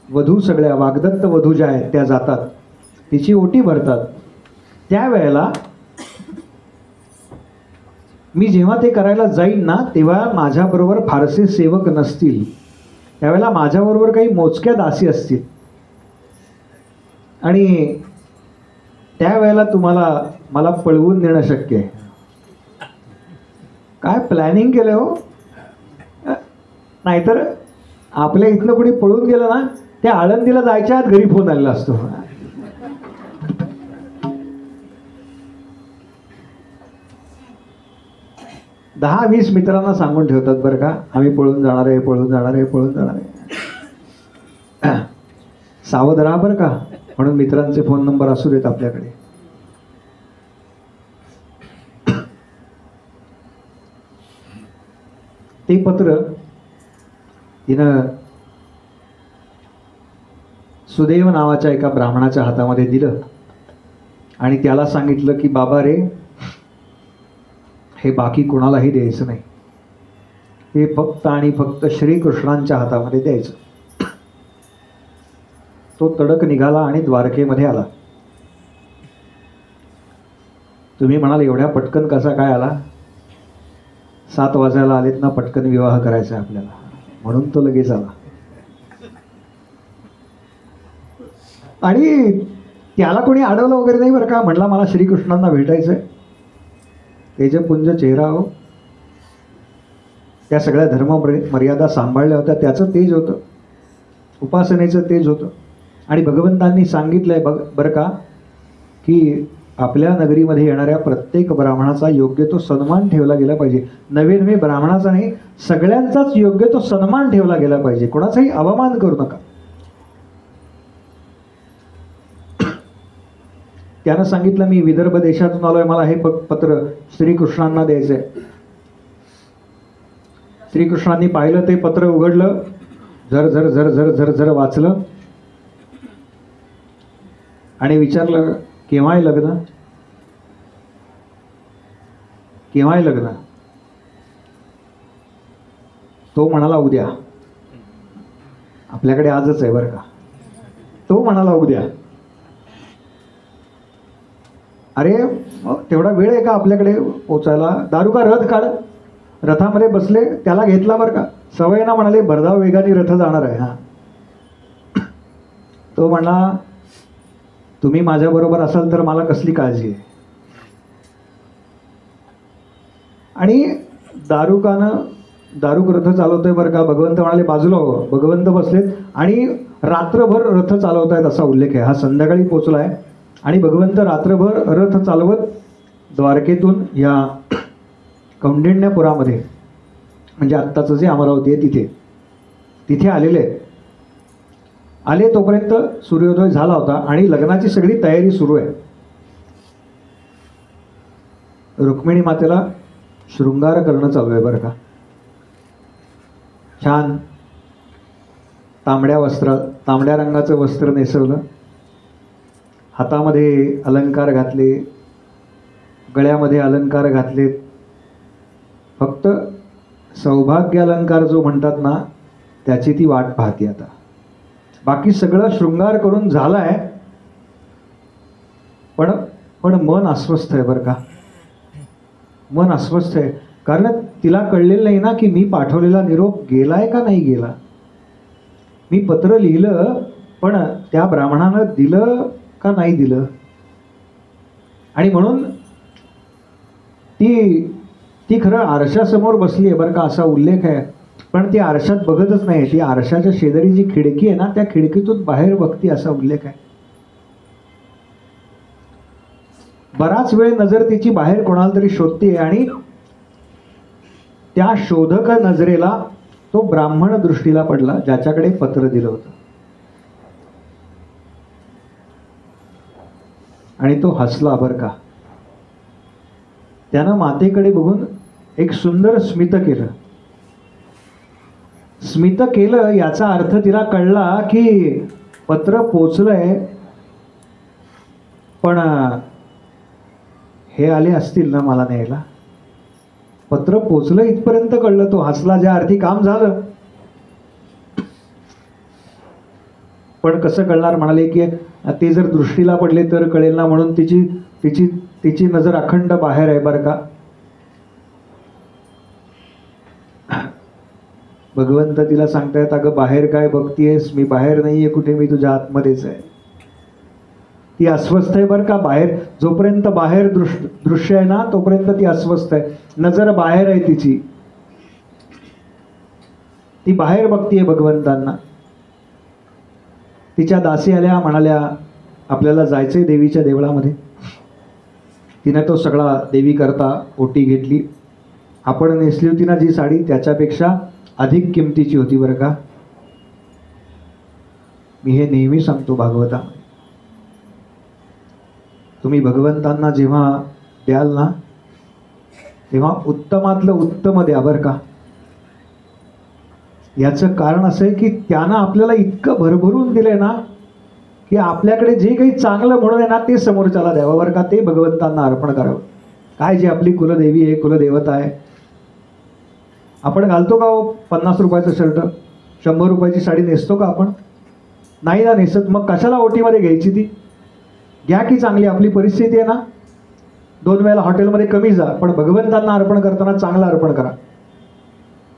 [SPEAKER 1] वधू, सगळ्या वाग्दत्त वधू ज्या आहेत त्या जातात, तिची ओटी भरतात. त्यावेळेला मी जेव्हा ते करायला जाईन ना, तेव्हा माझ्याबरोबर फारसे सेवक नसतील. त्यावेळेला माझ्याबरोबर काही मोजक्या दासी असतील आणि त्यावेळेला मला पळवून नेणं शक्य आहे. काय प्लॅनिंग केलं हो. नाहीतर आपल्या इथनं कोणी पळून गेलं ना, त्या आळंदीला जायच्या आत घरी फोन आलेला असतो. दहा 20 मित्रांना सांगून ठेवतात बरं का, आम्ही पळून जाणार आहे, पळून जाणार आहे, पळून जाणार आहे. सावध राहा बरं का, म्हणून मित्रांचे फोन नंबर असू देत आपल्याकडे. ते पत्र तिनं सुदैव नावाच्या एका ब्राह्मणाच्या हातामध्ये दिलं आणि त्याला सांगितलं की बाबा रे, हे बाकी कोणालाही द्यायचं नाही, हे फक्त आणि फक्त श्रीकृष्णांच्या हातामध्ये द्यायचं. तो तडक निघाला आणि द्वारकेमध्ये आला. तुम्ही म्हणाल एवढ्या पटकन कसा काय आला? 7 वाजायला आलेत ना, पटकन विवाह करायचा आहे आपल्याला, म्हणून तो लगेच आला. आणि त्याला कोणी अडवलं वगैरे नाही बरं का. म्हणला मला श्रीकृष्णांना भेटायचंय. तेजपुंज चेहरा हो, त्या सगळ्या धर्म मर्यादा सांभाळल्या होत्या, त्याचं तेज होतं, उपासनेचं तेज होतं. आणि भगवंतांनी सांगितलंय बरं का की आपल्या नगरीमध्ये येणाऱ्या प्रत्येक ब्राह्मणाचा योग्य तो सन्मान ठेवला गेला पाहिजे. नवे नवे ब्राह्मणाचा नाही, सगळ्यांचाच योग्य तो सन्मान ठेवला गेला पाहिजे, कोणाचाही अवमान करू नका. त्यानं सांगितलं मी विदर्भ देशातून आलोय, मला हे पत्र श्रीकृष्णांना द्यायचंय. श्रीकृष्णांनी पाहिलं ते पत्र, उघडलं, झर झर झर झर झर झर वाचलं आणि विचारलं केव्हा आहे लग्न, केव्हा आहे लग्न. तो म्हणाला उद्या. आपल्याकडे आजच आहे बरं का. तो म्हणाला उद्या. अरे तेवढा वेळ आहे का आपल्याकडे पोचायला? दारुका रथ काढ. रथामध्ये बसले, त्याला घेतला बरं का. सवय ना म्हणाले भरधाव वेगाने रथ जाणार आहे. हा, तो म्हणला तुम्ही माझ्याबरोबर असाल तर मला कसली काळजी आहे. आणि दारुक रथ चालवतोय बरं का. भगवंत म्हणाले बाजूला हो. भगवंत बसलेत आणि रात्रभर रथ चालवतायत असा उल्लेख आहे. हा संध्याकाळी पोचला आहे आणि भगवंत रात्रभर रथ चालवत द्वारकेतून या कौंडिण्यपुरामध्ये, म्हणजे आत्ताचं जे अमरावती आहे तिथे आलेले आहेत. आले तोपर्यंत सूर्योदय झाला होता आणि लग्नाची सगळी तयारी सुरू आहे. रुक्मिणी मातेला शृंगार करणं चालू आहे बरं का. छान तांबड्या रंगाचं वस्त्र नेसवलं, हातामध्ये अलंकार घातले, गळ्यामध्ये अलंकार घातलेत. फक्त सौभाग्य अलंकार जो म्हणतात ना, त्याची ती वाट पाहते आता. बाकी सगळं शृंगार करून झालाय, पण मन अस्वस्थ आहे बरं का. मन अस्वस्थ आहे, कारण तिला कळलेलं नाही ना की मी पाठवलेला निरोप गेलाय का नाही गेला. मी पत्र लिहिलं, पण त्या ब्राह्मणानं दिलं का नाही दिलं. आणि म्हणून ती खरं आरशासमोर बसली आहे बरं का, असा उल्लेख आहे. पण ती आरशात बघतच नाही, ती आरशाच्या शेजारी जी खिडकी आहे ना, त्या खिडकीतून बाहेर बघती असा उल्लेख आहे. बराच वेळ नजर तिची बाहेर कोणाला तरी शोधते, आणि त्या शोधक नजरेला तो ब्राह्मण दृष्टीला पडला ज्याच्याकडे पत्र दिलं होतं. आणि तो हसला बरं का. त्यानं मातेकडे बघून एक सुंदर स्मित केलं. स्मित केलं याचा अर्थ तिला कळला की पत्र पोचलंय, पण हे आले असतील ना मला न्यायला. पत्र पोचलं इथपर्यंत कळलं. तो हसला, ज्या अर्थी काम झालं. पण कसं कळणार म्हणाले की ते जर दृष्टीला पडले तर कळेल ना, म्हणून तिची नजर अखंड बाहेर आहे बरं का. भगवंत तिला सांगतायत, अगं बाहेर काय बघतीयस, मी बाहेर नाहीये कुठे, मी तुझ्या आतमध्येच आहे. ती अस्वस्थ आहे बरं का. बाहेर जोपर्यंत बाहेर दृश्य आहे ना, तोपर्यंत ती अस्वस्थ आहे. नजर बाहेर आहे तिची, ती बाहेर बघतीये भगवंतांना. तिच्या दासी आल्या, म्हणाल्या आपल्याला जायचंय देवीच्या देवळामध्ये. तिने तो सगळा देवी करता ओटी घेतली. आपण नेसली होती ना जी साडी, त्याच्यापेक्षा अधिक किमतीची होती बरं का. मी हे नेहमी सांगतो भागवतामध्ये, तुम्ही भगवंतांना जेव्हा द्याल ना, तेव्हा उत्तमातलं उत्तम द्या बरं का. याचं कारण असं आहे की त्यानं आपल्याला इतकं भरभरून दिलंय ना, की आपल्याकडे जे काही चांगलं म्हणून आहे ना, ते समोरच्याला द्यावं बरं का. ते भगवंतांना अर्पण करावं. काय जी आपली कुलदेवी आहे, कुलदेवता आहे. आपण घालतो का हो 50 रुपयाचं शर्ट, 100 रुपयाची साडी नेसतो का आपण? नाही ना नेसत. मग कशाला ओटीमध्ये घ्यायची ती? घ्या की चांगली, आपली परिस्थिती आहे ना. 2 वेळेला हॉटेलमध्ये कमी जा, पण भगवंतांना अर्पण करताना चांगलं अर्पण करा.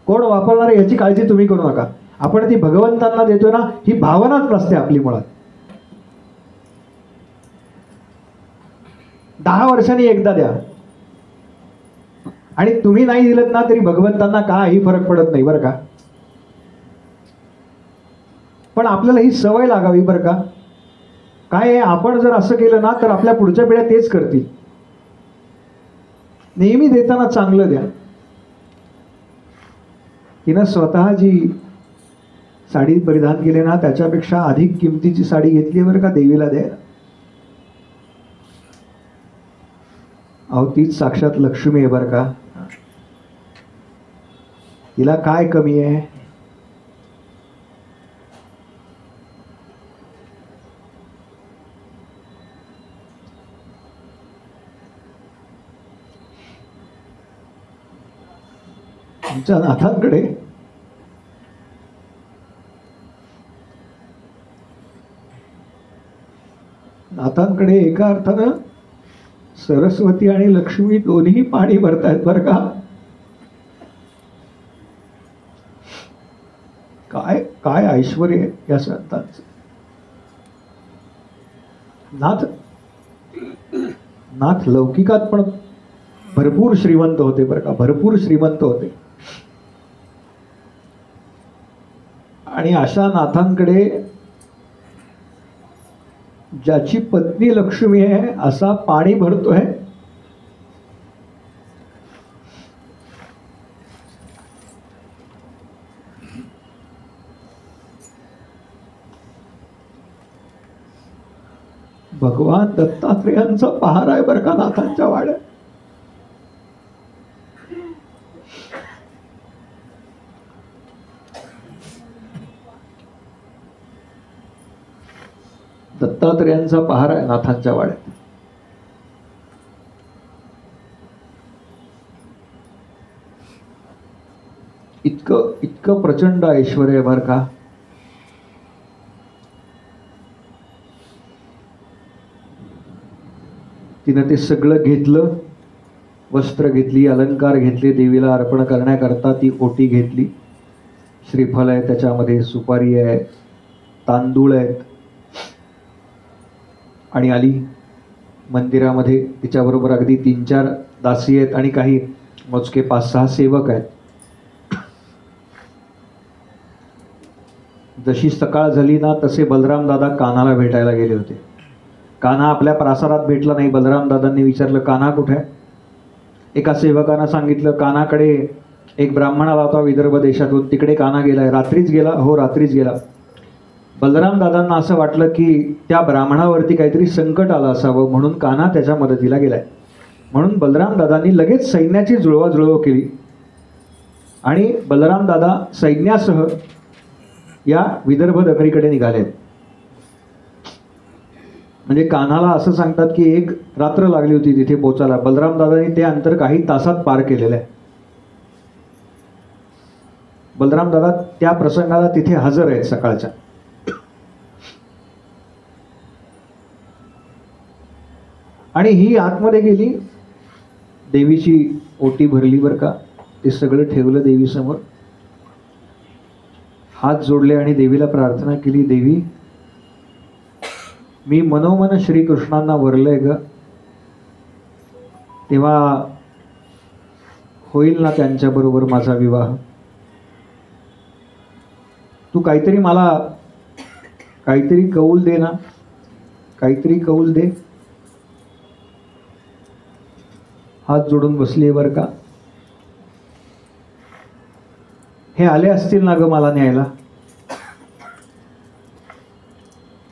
[SPEAKER 1] कोण वापरणार याची काळजी तुम्ही करू नका. आपण ती भगवंतांना देतो ना, ही भावनाच नसते आपली मुळात. 10 वर्षांनी एकदा द्या, आणि तुम्ही नाही दिलत ना तरी भगवंतांना काही फरक पडत नाही बरं का. पण आपल्याला ही सवय लागावी बरं का. काय आहे, आपण जर असं केलं ना तर आपल्या पुढच्या पिढ्या तेच करतील. नेहमी देताना चांगलं द्या. तिनं स्वतः जी साडी परिधान केली ना, त्याच्यापेक्षा अधिक किमतीची साडी घेतली बरं का देवीला द्यायला. अहो तीच साक्षात लक्ष्मी आहे बरं का. तिला काय कमी आहे? आमच्या नाथांकडे एका अर्थानं सरस्वती आणि लक्ष्मी दोन्ही पाणी भरतायत बरं का. काय काय ऐश्वर्य आहे या संतांचं. नाथ लौकिकात पण भरपूर श्रीमंत होते बरं का, भरपूर श्रीमंत होते. आणि अशा नाथांकडे ज्याची पत्नी लक्ष्मी आहे असा पाणी भरतोय. भगवान दत्तात्रेयांचा पहार आहे बरं का नाथांच्या वाड्यात. दत्तात्रेयांचा पहार आहे नाथांच्या वाड्यात. इतकं इतकं प्रचंड ऐश्वर आहे बरं का. तिनं ते सगळं घेतलं, वस्त्र घेतली, अलंकार घेतले, देवीला अर्पण करण्याकरता ती ओटी घेतली. श्रीफल आहे, त्याच्यामध्ये सुपारी आहे, तांदूळ आहेत, आणि आली मंदिरामध्ये. तिच्याबरोबर अगदी 3-4 दासी आहेत आणि काही मोजके 5-6 सेवक आहेत. जशी सकाळ झाली ना तसे बलराम दादा कान्हाला भेटायला गेले होते. कान्हा आपल्या प्रासादात भेटला नाही. बलराम दादांनी विचारलं, कान्हा कुठे आहे? एका सेवकानं सांगितलं, कान्हाकडे एक ब्राह्मण आला होता विदर्भ देशातून, तिकडे कान्हा गेलाय. रात्रीच गेला? हो, रात्रीच गेला. बलराम दादांना असं वाटलं की त्या ब्राह्मणावरती काहीतरी संकट आलं असावं, म्हणून कान्हा त्याच्या मदतीला गेलाय. म्हणून बलराम दादांनी लगेच सैन्याची जुळवाजुळव केली आणि बलराम दादा सैन्यासह या विदर्भ दखलीकडे निघाले. म्हणजे कान्हाला असं सांगतात की 1 रात्र लागली होती तिथे पोचायला. बलराम दादांनी ते अंतर काही तासात पार केलेलं आहे. बलराम दादा त्या प्रसंगाला तिथे हजर आहेत सकाळच्या. आणि ही आतमध्ये गेली, देवीची ओटी भरली बरं का. ते सगळं ठेवलं देवीसमोर, हात जोडले आणि देवीला प्रार्थना केली, देवी मी मनोमन श्रीकृष्णांना वरलंय ग, तेव्हा होईल ना त्यांच्याबरोबर माझा विवाह. तू काहीतरी मला काहीतरी कौल दे ना, काहीतरी कौल दे. हात जोडून बसली बरं का. हे आले असतील ना ग मला न्यायला?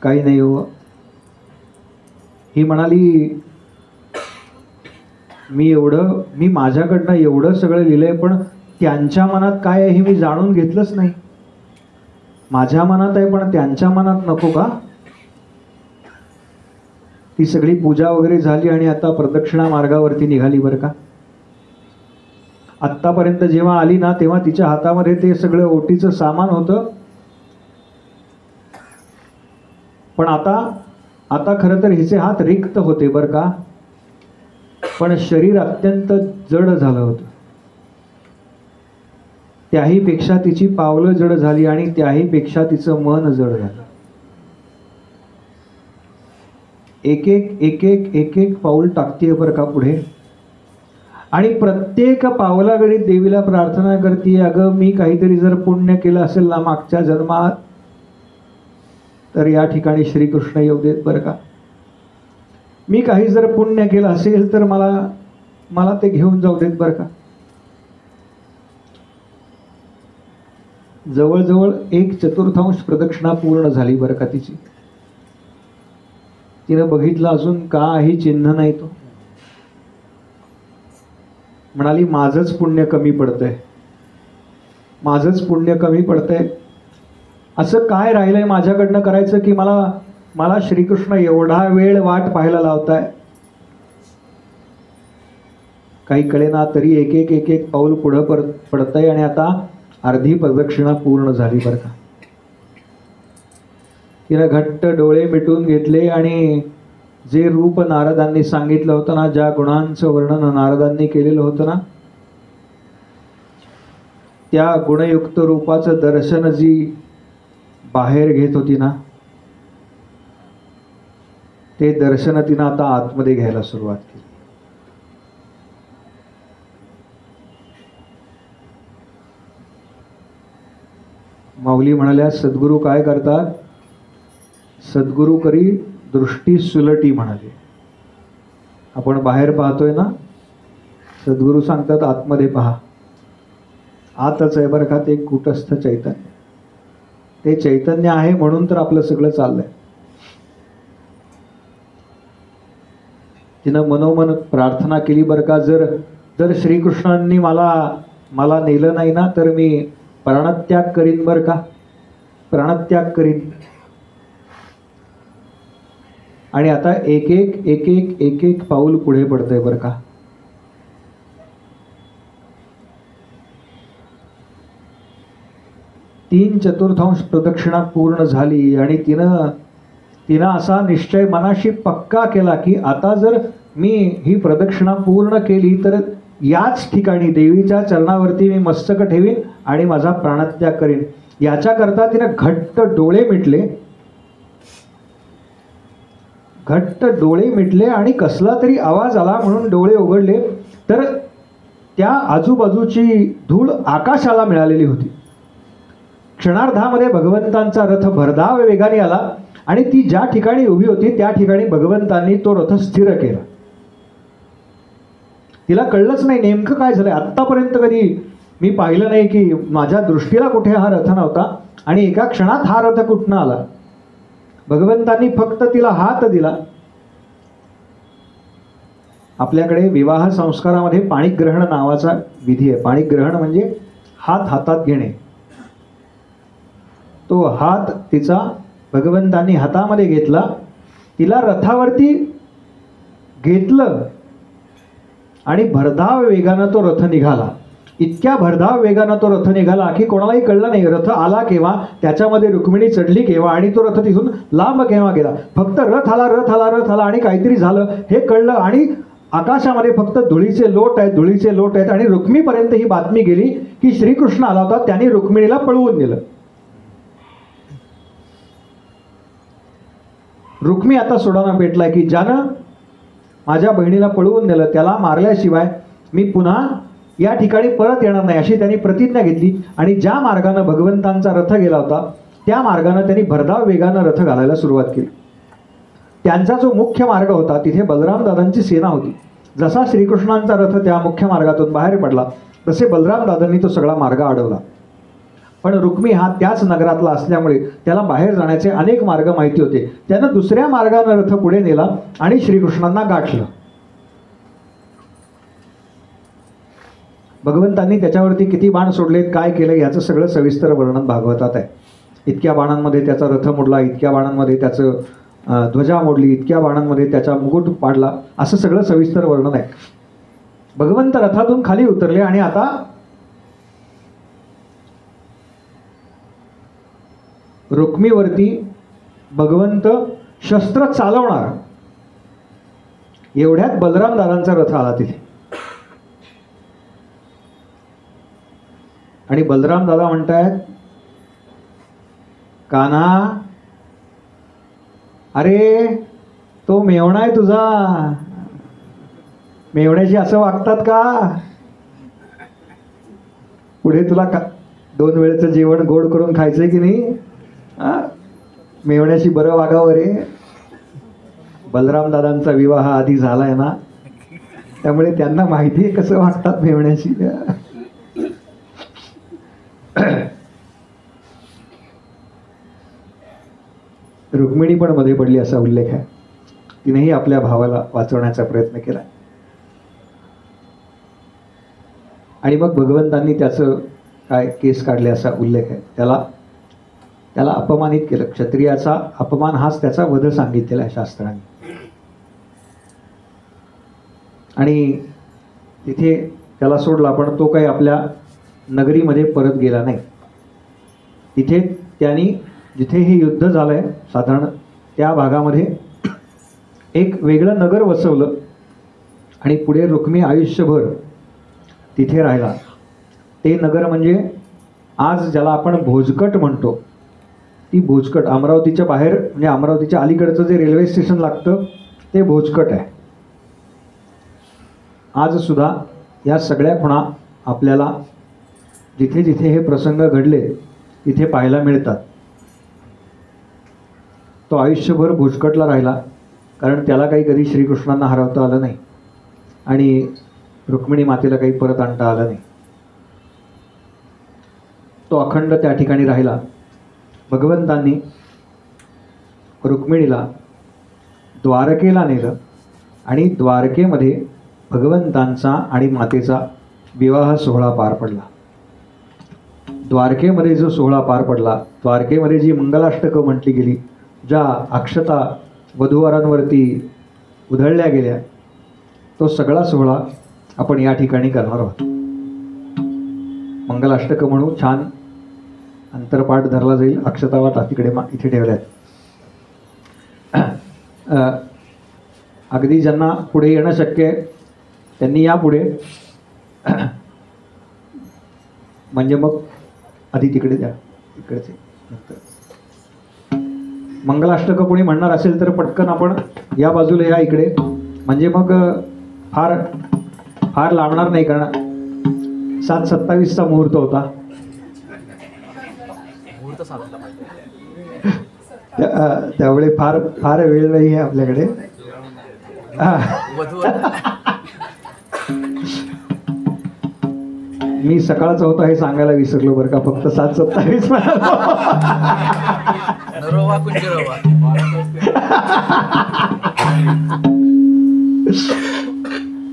[SPEAKER 1] काही नाही हो. ही म्हणाली, मी माझ्याकडनं एवढं सगळं लिहिलंय, पण त्यांच्या मनात काय आहे हे मी जाणून घेतलंच नाही. माझ्या मनात आहे पण त्यांच्या मनात नको का? ती सगळी पूजा वगैरे झाली आणि आता प्रदक्षिणा मार्गावरती निघाली बरं का. आत्तापर्यंत जेव्हा आली ना तेव्हा तिच्या हातामध्ये ते सगळं ओटीचं सामान होतं, पण आता खरं तर हिचे हात रिक्त होते बरं का. पण शरीर अत्यंत जड झालं होतं. त्याहीपेक्षा तिची पावलं जड झाली आणि त्याहीपेक्षा तिचं मन जड झालं. एक एक पाऊल टाकते बरं का पुढे, आणि प्रत्येक पावलावेळी देवीला प्रार्थना करते, अगं मी काहीतरी जर पुण्य केलं असेल ना मागच्या जन्मात, तर या ठिकाणी श्रीकृष्ण येऊ देत बरं का. मी काही जर पुण्य केलं असेल तर मला ते घेऊन जाऊ देत बरं का. जवळजवळ 1/4 प्रदक्षिणा पूर्ण झाली बरं का तिची. तिनं बघितलं अजून काही चिन्ह नाही. तो म्हणाली, माझंच पुण्य कमी पडतंय, माझंच पुण्य कमी पडतंय. असं काय राहिलंय माझ्याकडनं करायचं की मला श्रीकृष्ण एवढा वेळ वाट पाहायला लावताय. काही कळेना तरी एक एक पाऊल पुढं पडतंय आणि आता अर्धी प्रदक्षिणा पूर्ण झाली बरं का. तिनं घट्ट डोळे मिटून घेतले आणि जे रूप नारदांनी सांगितलं होतं ना, ज्या गुणांचं वर्णन नारदांनी केलेलं होतं ना, त्या गुणयुक्त रूपाचं दर्शन जी बाहेर घेत होती ना, ते दर्शन तिनं आता आतमध्ये घ्यायला सुरुवात केली. माऊली म्हणाल्या, सद्गुरू काय करतात? सद्गुरू करी दृष्टी सुलटी म्हणाले. आपण बाहेर पाहतोय ना, सद्गुरू सांगतात आतमध्ये पहा. आतच आहे बरं का ते कूटस्थ चैतन्य. ते चैतन्य आहे म्हणून तर आपलं सगळं चाललंय. तिनं मनोमन प्रार्थना केली बरं का, जर श्रीकृष्णांनी मला नेलं नाही ना तर मी प्राणत्याग करीन बरं का, प्राणत्याग करीन. आणि आता एक एक एक एक एक एक पाऊल पुढे पडतंय बरं का. तीन चतुर्थांश प्रदक्षिणा पूर्ण झाली आणि तिनं असा निश्चय मनाशी पक्का केला की आता जर मी ही प्रदक्षिणा पूर्ण केली तर याच ठिकाणी देवीच्या चरणावरती मी मस्तक ठेवीन आणि माझा प्राणत्याग करीन. याच्याकरता तिनं घट्ट डोळे मिटले आणि कसला तरी आवाज आला म्हणून डोळे उघडले तर त्या आजूबाजूची धूळ आकाशाला मिळालेली होती. क्षणार्धामध्ये भगवंतांचा रथ भरधाव वेगाने आला आणि ती ज्या ठिकाणी उभी होती त्या ठिकाणी भगवंतांनी तो रथ स्थिर केला. तिला कळलंच नाही नेमकं काय झालंय. आत्तापर्यंत कधी मी पाहिलं नाही की माझ्या दृष्टीला कुठे हा रथ नव्हता आणि एका क्षणात हा रथ कुठनं आला. भगवंतांनी फक्त तिला हात दिला. आपल्याकडे विवाह संस्कारामध्ये पाणिग्रहण नावाचा विधी आहे. पाणिग्रहण म्हणजे हात हातात घेणे. तो हात तिचा भगवंतांनी हातामध्ये घेतला, तिला रथावरती घेतलं आणि भरधाव वेगानं तो रथ निघाला. इतक्या भरधाव वेगानं तो रथ निघाला की कोणालाही कळलं नाही रथ आला केव्हा, त्याच्यामध्ये रुक्मिणी चढली केव्हा आणि तो रथ तिथून लांब केव्हा गेला. फक्त रथ आला आणि काहीतरी झालं हे कळलं आणि आकाशामध्ये फक्त धुळीचे लोट आहेत आणि रुक्मीपर्यंत ही बातमी गेली की श्रीकृष्ण आला होता, त्यांनी रुक्मिणीला पळवून दिलं. रुक्मी आता सोडाना पेटलाय की ज्यानं माझ्या बहिणीला पळवून नेलं त्याला मारल्याशिवाय मी पुन्हा या ठिकाणी परत येणार नाही अशी त्यांनी प्रतिज्ञा घेतली. आणि ज्या मार्गानं भगवंतांचा रथ गेला होता त्या मार्गानं त्यांनी भरधाव वेगानं रथ घालायला सुरुवात केली. त्यांचा जो मुख्य मार्ग होता तिथे बलराम दादांची सेना होती. जसा श्रीकृष्णांचा रथ त्या मुख्य मार्गातून बाहेर पडला तसे बलराम दादांनी तो सगळा मार्ग अडवला. पण रुक्मी हा त्याच नगरातला असल्यामुळे त्याला बाहेर जाण्याचे अनेक मार्ग माहिती होते. त्यानं दुसऱ्या मार्गानं रथ पुढे नेला आणि श्रीकृष्णांना गाठलं. भगवंतांनी त्याच्यावरती किती बाण सोडलेत, काय केलं याचं सगळं सविस्तर वर्णन भागवतात आहे. इतक्या बाणांमध्ये त्याचा रथ मोडला, इतक्या बाणांमध्ये त्याचं ध्वजा मोडली, इतक्या बाणांमध्ये त्याचा मुकुट पाडला, असं सगळं सविस्तर वर्णन आहे. भगवंत रथातून खाली उतरले आणि आता रुक्मीवरती भगवंत शस्त्र चालवणार एवढ्यात बलराम दादांचा रथ आला तिथे. आणि बलराम दादा म्हणतायत, कान्हा अरे तो मेवणा आहे तुझा, मेवण्याशी असं वागतात का? पुढे तुला 2 वेळेचं जेवण गोड करून खायचंय की नाही? मेवण्याशी बरं वागावं रे. बलराम दादांचा विवाह आधी झालाय ना, त्यामुळे त्यांना माहिती आहे कसं वागतात मेवण्याशी. रुक्मिणी पण मध्ये पडली असा उल्लेख आहे. तिनेही आपल्या भावाला वाचवण्याचा प्रयत्न केला आणि मग भगवंतांनी त्याचं काय केस काढले असा उल्लेख आहे. त्याला अपमानित केलं. क्षत्रियाचा अपमान हाच त्याचा वध सांगितलेला आहे शास्त्रांनी. आणि तिथे त्याला सोडला पण तो काही आपल्या नगरीमध्ये परत गेला नाही. तिथे त्यांनी जिथे हे युद्ध झालंय साधारण त्या भागामध्ये एक वेगळं नगर वसवलं आणि पुढे रुक्मी आयुष्यभर तिथे राहिला. ते नगर म्हणजे आज ज्याला आपण भोजकट म्हणतो, ती भोजकट अमरावतीच्या बाहेर म्हणजे अमरावतीच्या अलीकडचं जे रेल्वे स्टेशन लागतं ते भोजकट आहे. आज सुद्धा या सगळ्या खुणा आपल्याला जिथे जिथे हे प्रसंग घडले तिथे पाहायला मिळतात. तो आयुष्यभर भोजकटला राहिला कारण त्याला काही कधी श्रीकृष्णांना हरवता आलं नाही आणि रुक्मिणी मातेला काही परत आणता आलं नाही. तो अखंड त्या ठिकाणी राहिला. भगवंतांनी रुक्मिणीला द्वारकेला नेलं आणि द्वारकेमध्ये भगवंतांचा आणि मातेचा विवाह सोहळा पार पडला. द्वारकेमध्ये जो सोहळा पार पडला, द्वारकेमध्ये जी मंगलाष्टकं म्हटली गेली, ज्या अक्षता वधूवरांवरती उधळल्या गेल्या, तो सगळा सोहळा आपण या ठिकाणी करणार आहोत. मंगलाष्टक म्हणून छान अंतरपाठ धरला जाईल. अक्षतावाट तिकडे इथे ठेवल्यात. अगदी ज्यांना पुढे येणं शक्य आहे त्यांनी या पुढे, म्हणजे मग आधी तिकडे द्या, इकडचे नंतर. मंगलाष्टक कोणी म्हणणार असेल तर पटकन आपण या बाजूला या इकडे, म्हणजे मग फार फार लावणार नाही. कारण 7:27 मुहूर्त होता. त्यावेळी फार फार वेळ नाही आहे आपल्याकडे. मी सकाळचा होता हे सांगायला विसरलो बरं का. फक्त 7:27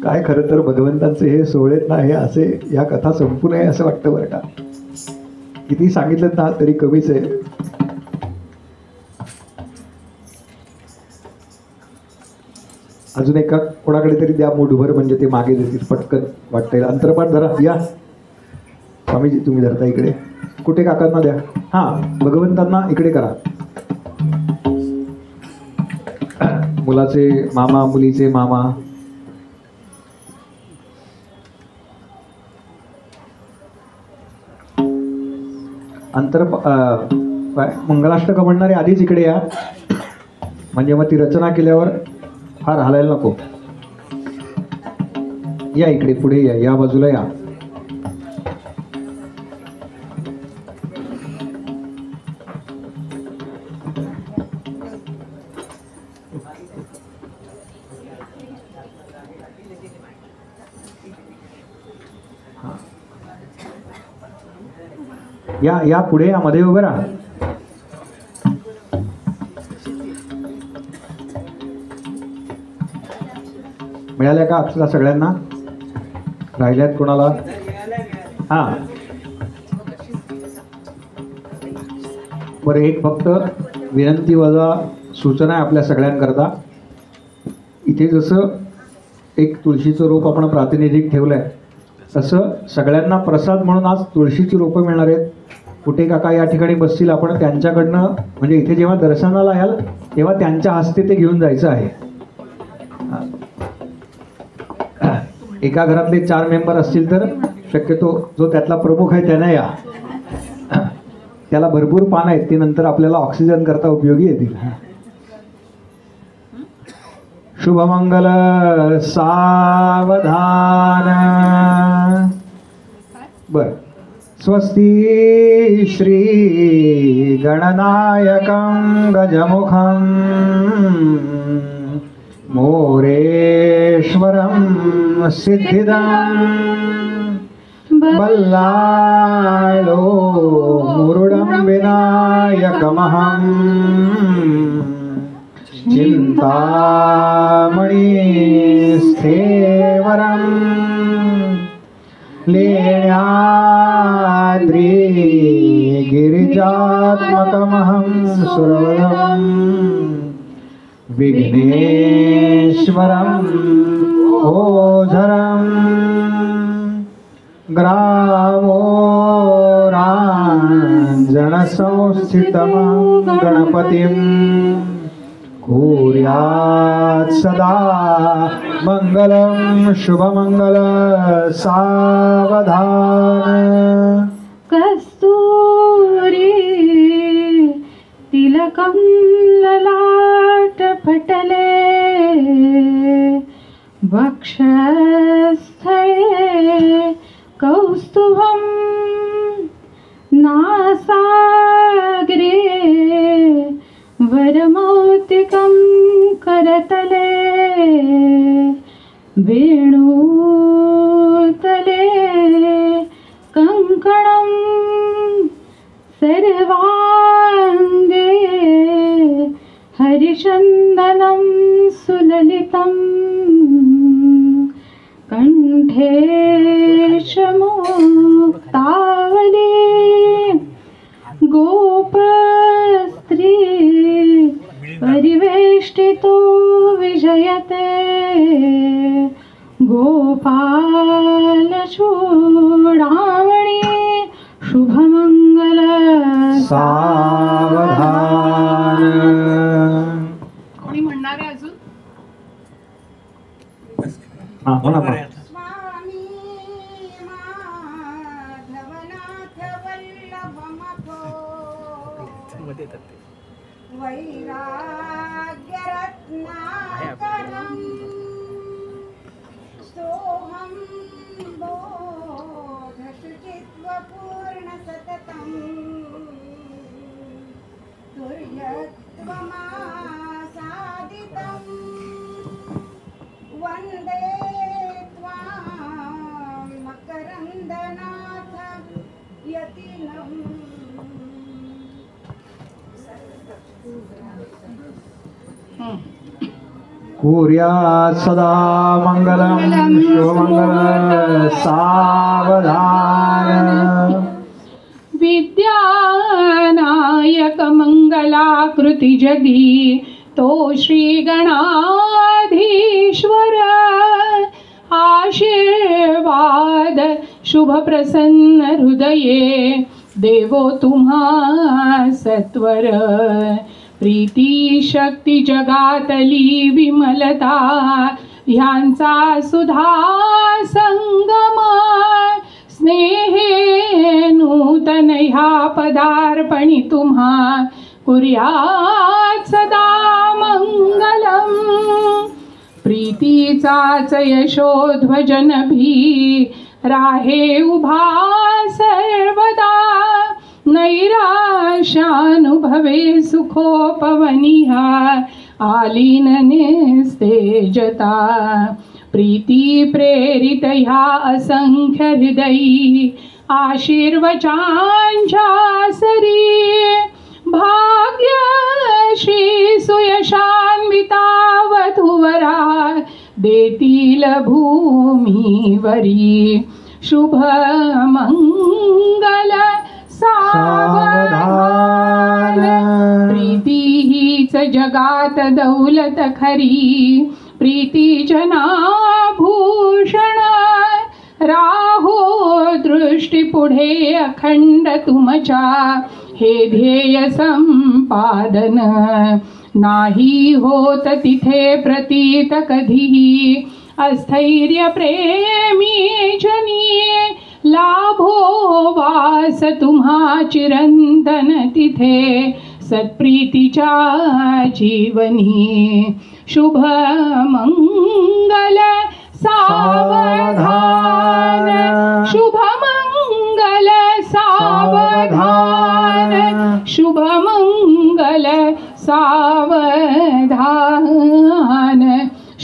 [SPEAKER 1] काय. खरं तर भगवंतांचे हे सोहळेत ना, हे असे या कथा संपू नये असं वाटतं बरं का. किती सांगितलं ना तरी कमीच आहे. अजून एका कोणाकडे तरी द्या मूठभर, म्हणजे ते मागे देतील पटकन वाटतं. अंतरपाठ धरा. या स्वामीजी तुम्ही धरता इकडे. कुठे काकांना द्या. हां, भगवंतांना इकडे करा. मुलाचे मामा, मुलीचे मामा. मंगलाष्टक म्हणणारे आधीच इकडे या, म्हणजे मग ती रचना केल्यावर फार हलायला नको. या इकडे पुढे या, या बाजूला या. या या पुढे या, मध्ये उभे राहा. मिळाल्या का अक्षता सगळ्यांना? राहिल्यात कोणाला? हां बरं, एक फक्त विनंती वजा सूचना आहे आपल्या सगळ्यांकरता. इथे जसं एक तुळशीचं रोप आपण प्रातिनिधिक ठेवलं आहे, तसं सगळ्यांना प्रसाद म्हणून आज तुळशीची रोपं मिळणार आहेत. कुठे काका या ठिकाणी बसतील, आपण त्यांच्याकडनं, म्हणजे इथे जेव्हा दर्शनाला याल तेव्हा त्यांच्या हस्ते ते घेऊन जायचं आहे. एका घरातले 4 मेंबर असतील तर शक्यतो जो त्यातला प्रमुख आहे त्यांना या. त्याला भरपूर पान आहेत, ते नंतर आपल्याला ऑक्सिजन करता उपयोगी येतील. शुभमंगल सावधान. बर. स्वस्ति श्री गणनायकं गजमुखं मोरेश्वरं सिद्धिदं बल्लाळो मुरुडं विनायकमहं चिन्तामणिस्थेवरं लेण्याद्रि गिरिजात्मकमहं सुरवरं विघ्नेश्वरं ओझरं ग्रामोराञ्जनसंस्थितं गणपतिं कुर्यात् सदा मंगलं शुभमंगल सावधान.
[SPEAKER 2] कस्तूरी तिलकं ललाटपटले वक्षस्थळे कौस्तुभं नासाग्रे वरमौक्तिकं करतले वेणुतले कंकणं सर्वांगे हरिचन्दनं सुललितं कंठे मुक्तावली गोपस्त्री परिवेष्टितो विजयते गोपालचूडामणि शुभमंगल
[SPEAKER 1] सावधान.
[SPEAKER 2] कोणी म्हणणार आहे अजून?
[SPEAKER 1] हा म्हणा बा.
[SPEAKER 3] स्वामी माधवनाथ वल्लभ मतो वैराग्यरत्नाकरं सोऽहं बोधशुचित्वपूर्णसततं तुर्यत्वमासादितं वन्दे त्वां मकरन्दनाथ यतिनम्.
[SPEAKER 1] कुर्यात् सदा मंगलम शुभमंगल सावधान.
[SPEAKER 2] विद्यानायक मंगलाकृति जगी तो श्री गणाधीश्वर आशीर्वाद शुभ प्रसन्न हृदये देवो तुम्हा सत्वर. प्रीती शक्ती जगातली विमलता ह्यांचा सुधा संगम स्नेहे नूतन ह्या पदार्पणी तुम्हा कुर्यात् सदा मंगलम. प्रीतीचाच यशोध्वजनभी राहे उभा सर्वदा नैराश्यानुभवे सुखोपवनिहा आलीननेस्तेजता. प्रीती प्रेरित ह्या असंख्य हृदयी आशीर्वचांच्या सरी भाग्यश्री सुयशान्विता वधूवरा देतील भूमीवरी शुभ मंगल सावधान. प्रीती हीच जगात दौलत खरी प्रीती जनाभूषण राहो दृष्टी पुढे अखंड तुमच्या हे ध्येय संपादन. नाही होत तिथे प्रतीत कधीही अस्थैर्य प्रेमी जनी लाभो वास तुम्हा चिरंतन तिथे सत्प्रीतीच्या जीवनी शुभ मंगल सावधान. शुभ मंगल सावधान. शुभ मंगल सावधान.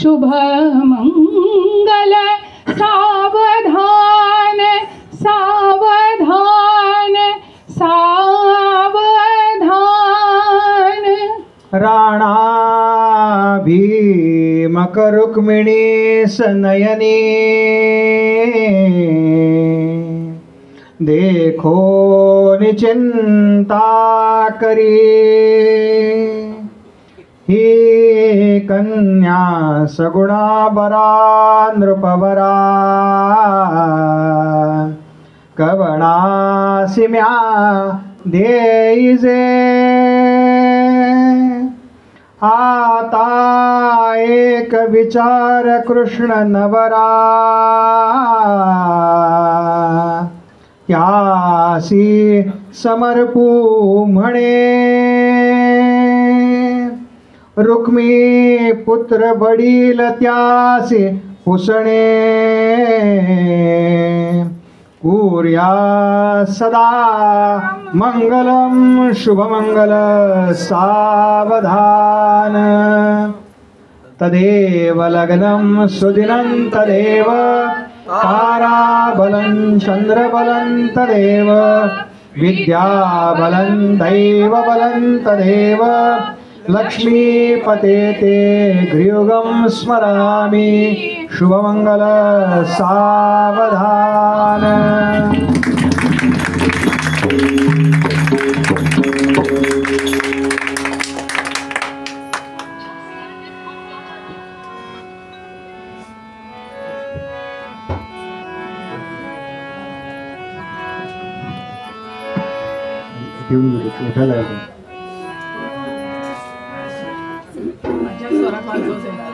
[SPEAKER 2] शुभ मंगल सावधान. सावधान सावधान.
[SPEAKER 1] राणा भीमक रुक्मिणी सनयनी देखो निचिंता करी. ही कन्या सगुणा बरा नृपवरा कवणासी म्या देईजे. आता एक विचार कृष्ण नवरा त्यासी समर्पू म्हणे. रुक्मी पुत्र बडील त्यासी पुसणे. कुर्या सदा मंगलम शुभमंगल सावधान. तदेव लग्नं सुदिनं तदेव ताराबलं चंद्रबलं तदेव विद्याबलं दैवबलं तदेव लक्ष्मीपते ते गृयुगं स्मरामि. शुभमंगल सावधान.
[SPEAKER 2] माझ्या स्वरात वाजवत येणार.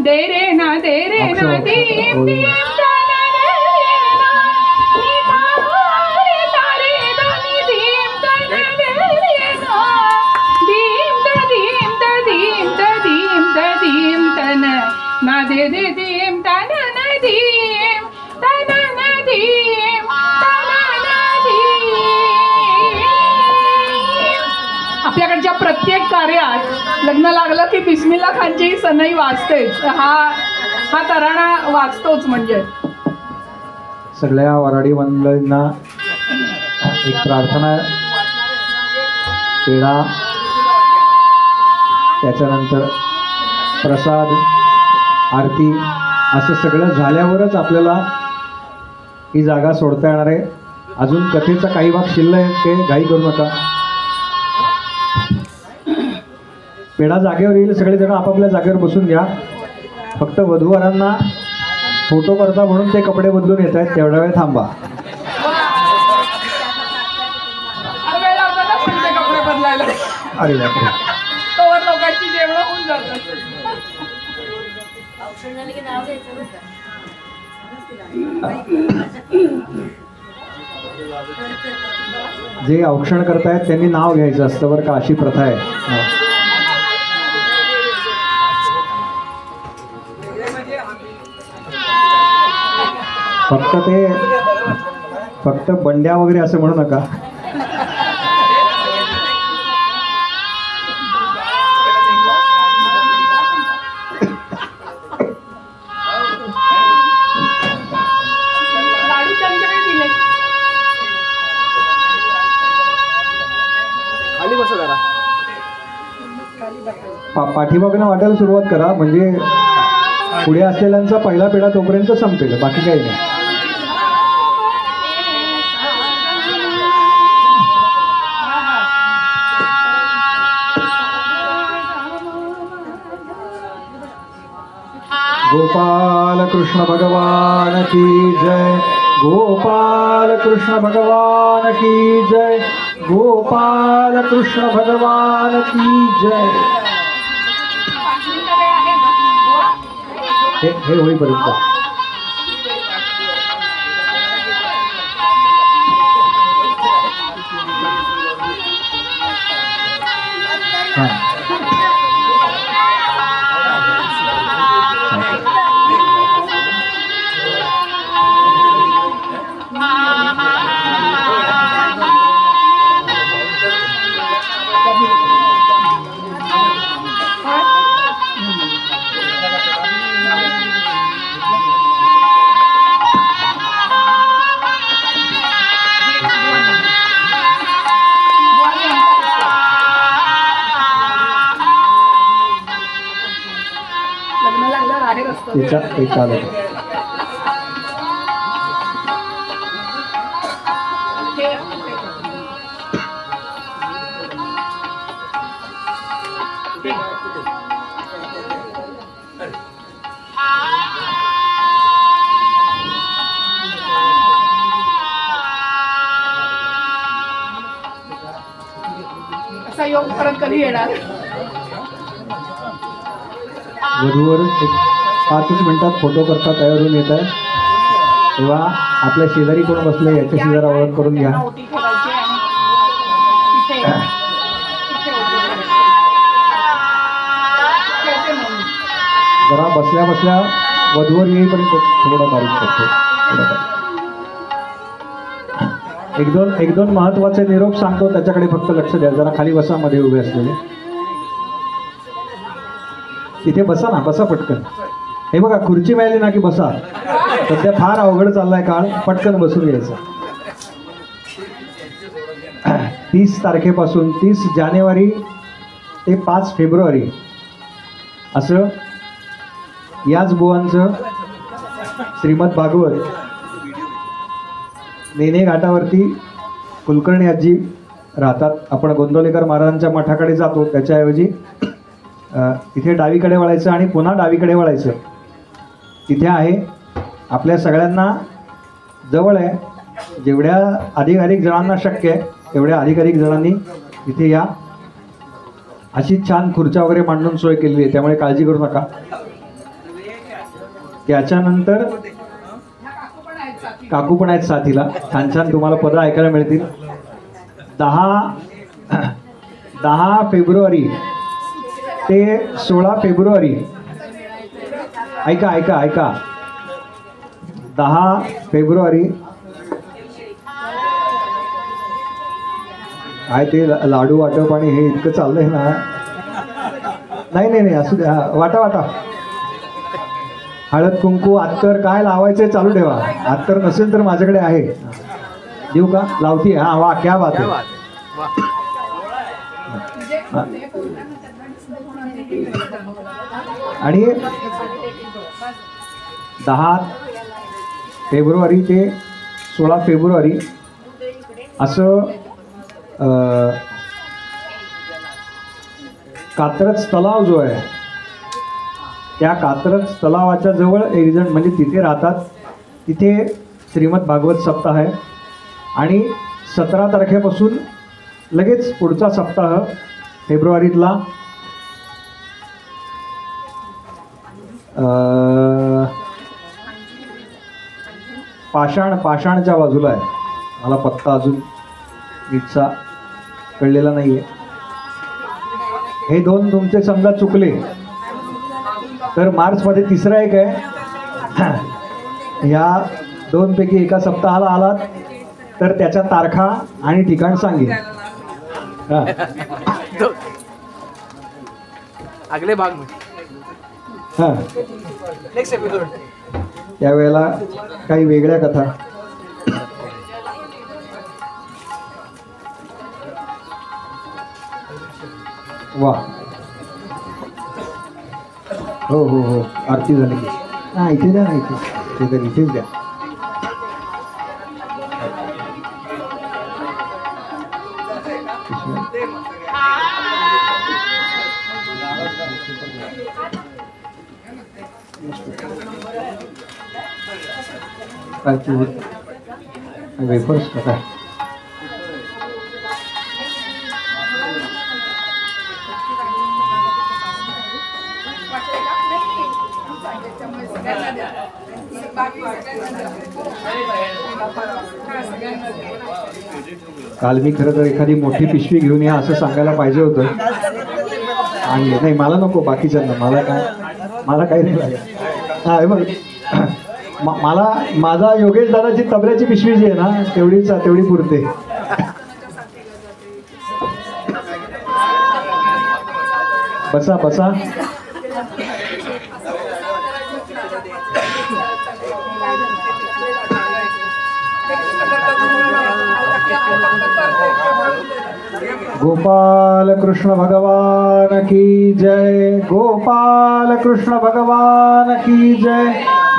[SPEAKER 2] दे रे ना दे रे ना दीम दीम तारे दानी दीम दीम दीम तन ना दे दे दीम तन न दीम तन न दीम तन न दीम. आपल्याकडच्या प्रत्येक कार्यात लग्न लागलं की बिस्मिल्ला खानची सनई वाजतेच. हा तराणा वाजतोच. म्हणजे
[SPEAKER 1] सगळ्या वराडी मंडळींना एक प्रार्थना, पेढा, त्याच्यानंतर प्रसाद, आरती असं सगळं झाल्यावरच आपल्याला ही जागा सोडता येणार आहे. अजून कथेचा काही भाग शिल्लक आहे, ते घाई करू नका. पेढा जागेवर येईल, सगळेजण आपापल्या जागेवर बसून घ्या. फक्त वधूवरांना फोटो करता म्हणून ते कपडे बदलून येत आहेत, तेवढा वेळ थांबा.
[SPEAKER 2] कपडे बदलायला
[SPEAKER 1] अरे बापरे,
[SPEAKER 2] तोवर लोकांची जेवण होऊन जातात.
[SPEAKER 1] जे औक्षण करतायत त्यांनी नाव घ्यायचं असतं बरं का, अशी प्रथा आहे. फक्त बंड्या वगैरे असं म्हणू नका.
[SPEAKER 2] लाडू त्यांच्याकडे दिले.
[SPEAKER 4] खाली बसा जरा.
[SPEAKER 1] पाठीमागनं वाटायला सुरुवात करा, म्हणजे पुढे असलेल्यांचा पहिला पेढा तोपर्यंत संपेल, बाकी काही नाही. गोपाल कृष्ण भगवान की जय, गोपाल कृष्ण भगवान की जय, गोपाल कृष्ण भगवान की जय. हे होईपर्यंत एक आलं.
[SPEAKER 2] असा योग परत कधी येणार.
[SPEAKER 1] वधूवर एक 5 मिनिटात फोटो करता तयार होऊन येत आहे, तेव्हा आपल्या शेजारी कोण बसले याच्याशी जरा ओळख करून घ्या. जरा बसल्या बसल्या वधूवर येईपर्यंत थोडं बारीक करतो. एक दोन महत्वाचे निरोप सांगतो, त्याच्याकडे फक्त लक्ष द्या. जरा खाली बसा, मध्ये उभे असलेले तिथे बसा ना, बसा पटकन. हे बघा, खुर्ची मिळाली ना की बसा. सध्या फार अवघड चाललाय काळ, पटकन बसून घ्यायचं. 30 तारखेपासून 30 जानेवारी ते 5 फेब्रुवारी असं याच बुवांचं श्रीमद भागवत नेने घाटावरती कुलकर्णी आजी राहतात. आपण गोंदवलेकर महाराजांच्या मठाकडे जातो, त्याच्याऐवजी इथे डावीकडे वळायचं आणि पुन्हा डावीकडे वळायचं. तिथे आहे. आपल्या सगळ्यांना जवळ आहे. जेवढ्या अधिक जणांना शक्य आहे तेवढ्या अधिक जणांनी इथे या. अशी छान खुर्च्या वगैरे मांडून सोय केलेली आहे, त्यामुळे काळजी करू नका. त्याच्यानंतर काकू पण आहेत साथीला. छान छान तुम्हाला पदं ऐकायला मिळतील. 10 फेब्रुवारी ते 16 फेब्रुवारी ऐका 10 फेब्रुवारी आहे ते लाडू वाटप आणि हे इतकं चाललंय ना. नाही असू द्या. वाटा हळद कुंकू अत्तर काय लावायचंय चालू ठेवा. अत्तर नसेल तर माझ्याकडे आहे, देऊ का? लावती. हा वा, क्या बात आहे. आणि 10 फेब्रुवारी ते 16 फेब्रुवारी असं कात्रज तलाव जो आहे त्या कात्रज तलावाच्या जवळ एक जण म्हणजे तिथे राहतात. तिथे श्रीमद भागवत सप्ताह आहे आणि 17 तारखेपासून लगेच पुढचा सप्ताह फेब्रुवारीतला पाषाणच्या बाजूला आहे. मला पत्ता अजून नीटचा कळलेला नाही आहे. हे 2 तुमचे समजा चुकले तर मार्चमध्ये तिसरा एक आहे. ह्या 2 पैकी एका सप्ताहाला आलात तर त्याच्या तारखा आणि ठिकाण सांगेन.
[SPEAKER 4] अगले भाग में
[SPEAKER 1] हां,
[SPEAKER 4] नेक्स्ट एपिसोड.
[SPEAKER 1] त्यावेळेला काही वेगळ्या कथा. वा, हो आरती झाली की. हां, इथे द्या ना, इथेच द्या. काय तू वेफर्स का काय? काल मी खरं तर एखादी मोठी पिशवी घेऊन या असं सांगायला पाहिजे होतं. आणि नाही, मला नको, बाकीच्यांना. मला काही नाही लागत. हा, हे बघ, माझा योगेश दादाची तबल्याची पिशवी जी आहे ना तेवढी पुरते. बसा. गोपाल कृष्ण भगवान की जय. गोपाल कृष्ण भगवान की जय.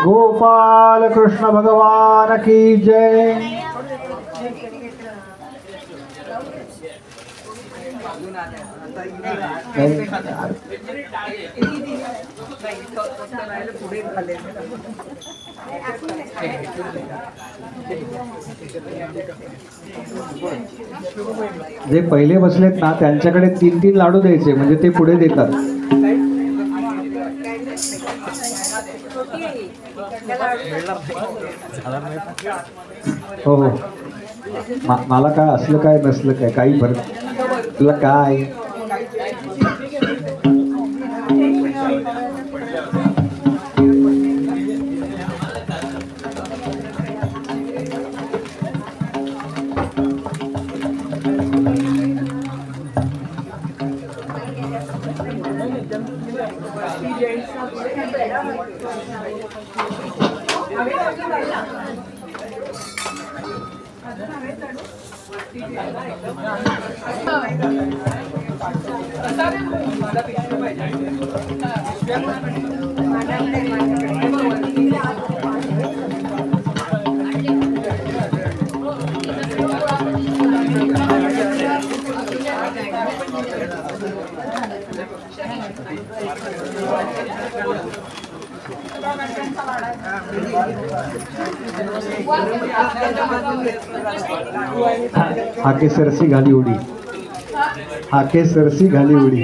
[SPEAKER 1] गोपाल कृष्ण भगवान की जय. जे पहिले बसलेत ना त्यांच्याकडे 3 लाडू द्यायचे, म्हणजे ते पुढे देतात. हो, मला काय असलं काय नसलं काय काही फरक. तुला काय हाके सरसी घाली उडी, हाके सरसी घाली उडी.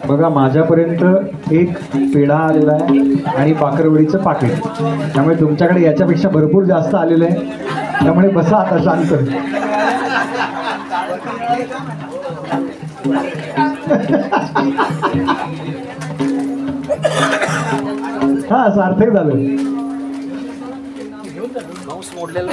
[SPEAKER 1] बघा माझ्यापर्यंत एक पेढा आलेला आहे आणि बाकरवडीचं पाकिट, त्यामुळे तुमच्याकडे याच्यापेक्षा भरपूर जास्त आलेलं आहे. त्यामुळे बसा आता शांत. हा सार्थक झालं.
[SPEAKER 4] माऊस मोडलेला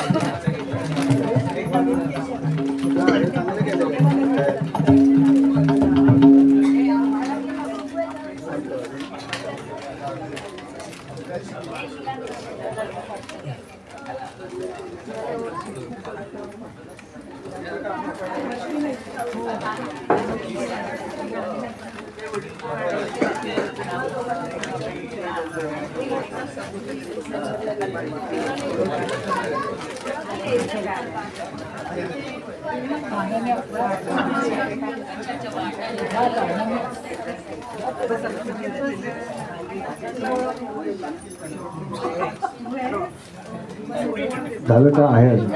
[SPEAKER 1] झालं का आहे अजून?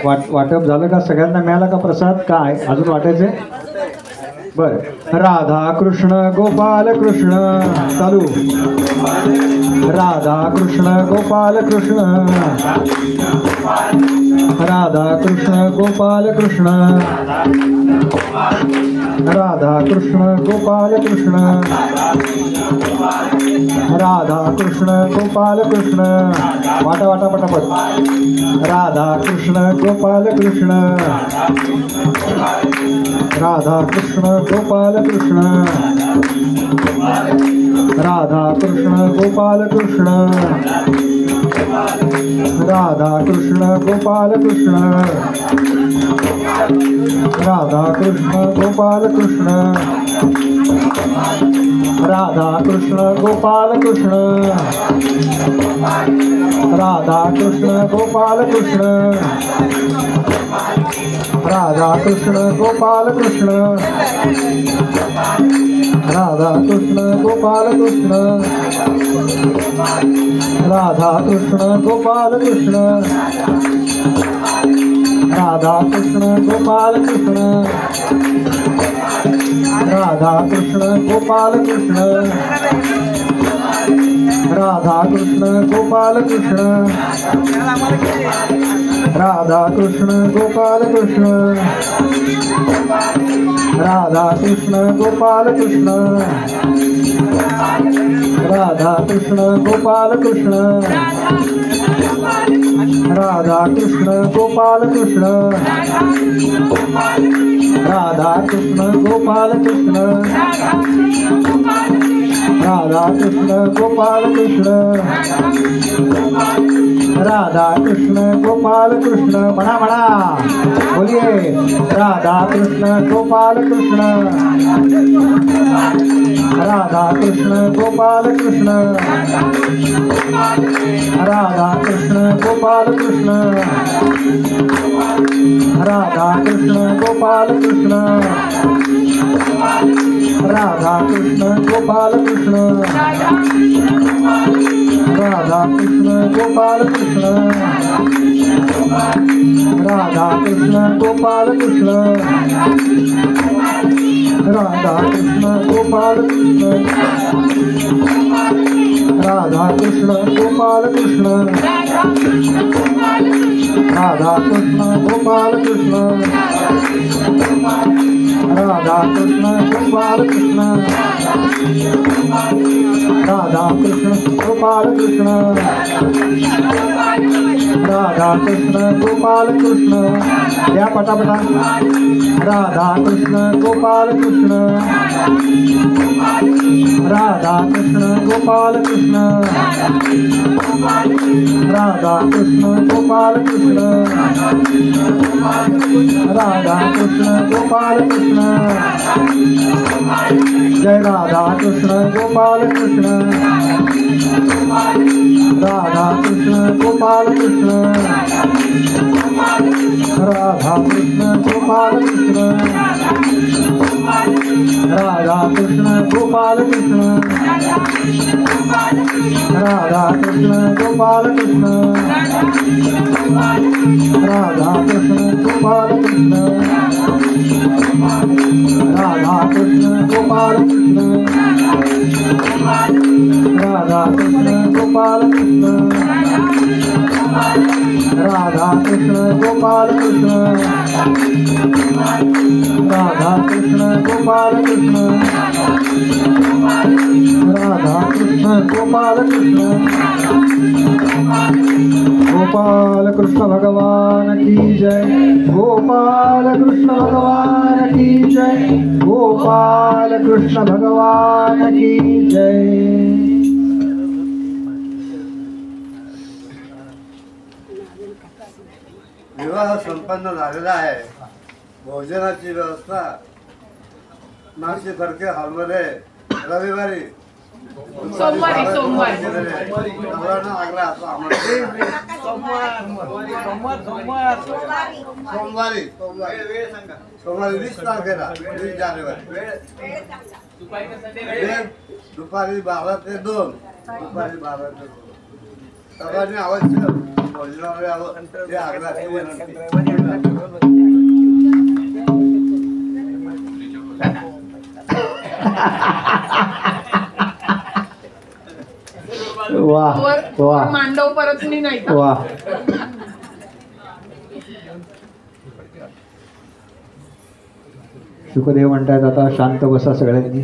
[SPEAKER 1] वाटप झालं का? सगळ्यांना मिळाला का प्रसाद? काय अजून वाटायचे? बर. राधा कृष्ण गोपाल कृष्ण चालू. राधा कृष्ण गोपाल कृष्ण, राधा कृष्ण गोपाल कृष्ण, राधा कृष्ण गोपाल कृष्ण, राधा कृष्ण गोपाल कृष्ण. वाटा वाटा पटापट. राधा कृष्ण गोपाल कृष्ण, राधा कृष्ण गोपाल कृष्ण, राधा कृष्ण गोपाल कृष्ण, राधा कृष्ण गोपाल कृष्ण, राधा कृष्ण गोपाल कृष्ण, राधा कृष्ण गोपाल कृष्ण, राधा कृष्ण गोपाल कृष्ण, राधा कृष्ण गोपाल कृष्ण, राधा कृष्ण गोपाल कृष्ण, राधा कृष्ण गोपाल कृष्ण, राधा कृष्ण गोपाल कृष्ण, राधा कृष्ण गोपाल कृष्ण, राधा कृष्ण गोपाल कृष्ण, राधा कृष्ण गोपाल कृष्ण, राधा कृष्ण गोपाल कृष्ण, राधा कृष्ण गोपाल कृष्ण, राधा कृष्ण गोपाल कृष्ण, राधा कृष्ण गोपाल कृष्ण, राधा कृष्ण गोपाल कृष्ण, राधा कृष्ण गोपाल कृष्ण. म्हणा म्हणा बोलिए. राधा कृष्ण गोपाल कृष्ण, राधा कृष्ण गोपाल कृष्ण, राधा कृष्ण गोपाल कृष्ण, राधा कृष्ण गोपाल कृष्ण, राधा कृष्ण गोपाल कृष्ण, राधा कृष्ण गोपाल कृष्ण, राधा कृष्ण गोपाल कृष्ण, राधा कृष्ण गोपाल कृष्ण, राधा कृष्ण गोपाल कृष्ण, राधा कृष्ण गोपाल कृष्ण, राधा कृष्ण गोपाल कृष्ण राधा कृष्ण गोपाल कृष्ण राधा कृष्ण गोपाल कृष्ण या पटापटा राधा कृष्ण गोपाल कृष्ण राधा कृष्ण गोपाल कृष्ण राधा कृष्ण गोपाल कृष्ण राधा कृष्ण गोपाल कृष्ण जय राधा कृष्ण गोपाल कृष्ण राधा कृष्ण गोपाल कृष्ण राधा कृष्ण गोपाल कृष्ण राधा कृष्ण गोपाल कृष्ण राधा कृष्ण गोपाल कृष्ण राधा कृष्ण गोपाल कृष्ण राधा कृष्ण गोपाल कृष्ण राधा कृष्ण गोपाल कृष्ण राधा कृष्ण गोपाल कृष्ण राधा कृष्ण गोपाल कृष्ण राधा कृष्ण गोपाल कृष्ण गोपाल कृष्ण भगवान की जय गोपाल कृष्ण भगवान की जय गोपाल कृष्ण भगवान की जय
[SPEAKER 5] विवाह संपन्न झालेला आहे. भोजनाची व्यवस्था नाशिक फडके हॉलमध्ये रविवारी
[SPEAKER 2] सोमवारी
[SPEAKER 5] सर्वांना आग्रह असं आमंत्रण आहे. सोमवारी 20 तारखेला 20 जानेवारी दुपारी 12 ते 2 सर्वांनी अवश्य भोजनाला यावं हे आग्रहाची विनंती.
[SPEAKER 1] वाह वाह
[SPEAKER 2] मांडव परत मी नाही का?
[SPEAKER 1] वाह शुकदेव म्हणतात आता शांत बसा सगळ्यांनी.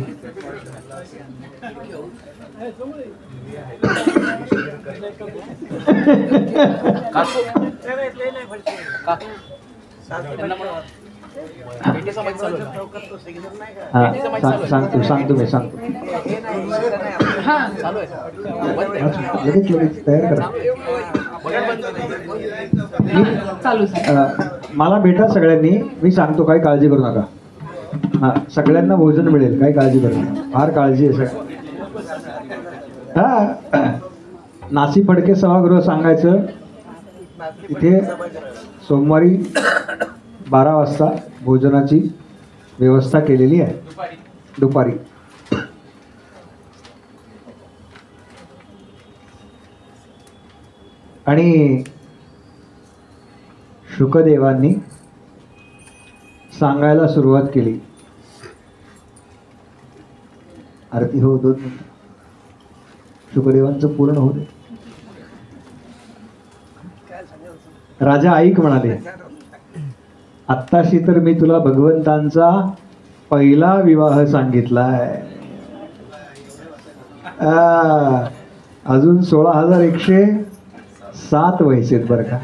[SPEAKER 1] सांगतो मी लगेच तयार करा.
[SPEAKER 2] चालू
[SPEAKER 1] मला भेटा सगळ्यांनी. मी सांगतो काही काळजी करू नका. हा सगळ्यांना भोजन मिळेल काही काळजी करू नका. फार काळजी आहे सगळं. हा नाशिक फडके सभागृह सांगायचं इथे सोमवारी 12 वाजता भोजनाची व्यवस्था केलेली आहे दुपारी. आणि शुकदेवांनी सांगायला सुरुवात केली. आरती हो 2 मिनिटं. शुकदेवांचं पूर्ण होऊ दे. राजा ऐक म्हणाले, आत्ताशी तर मी तुला भगवंतांचा पहिला विवाह सांगितलाय. अजून 16,107 व्हायचेत बरं का.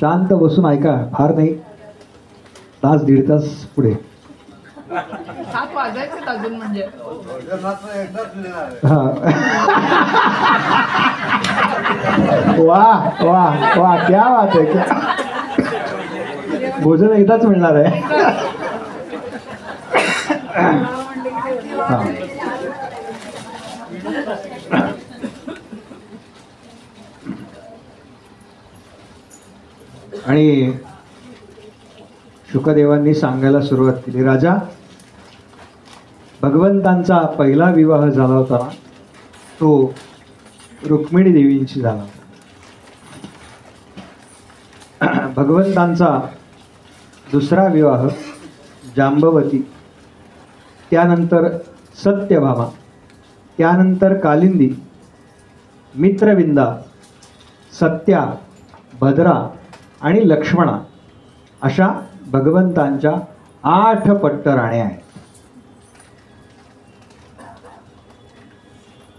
[SPEAKER 1] शांत बसून ऐका. फार नाही, तास 1.5 तास पुढे.
[SPEAKER 2] 7 वाजायचे अजून म्हणजे.
[SPEAKER 5] भोजनाचं एकदाच मिळणार आहे.
[SPEAKER 1] हा वाह वाह वाह क्या बात आहे. क्या भोजन एकदाच मिळणार आहे. हा. आणि शुकदेवांनी सांगायला सुरुवात केली, राजा भगवंतांचा पहिला विवाह झाला होता तो रुक्मिणी देवींशी झाला. भगवंतांचा दुसरा विवाह जांबवती, त्यानंतर सत्यभामा, त्यानंतर कालिंदी, मित्रविंदा, सत्या, भद्रा आणि लक्ष्मणा अशा भगवंतांच्या 8 पट्टराण्या आहेत.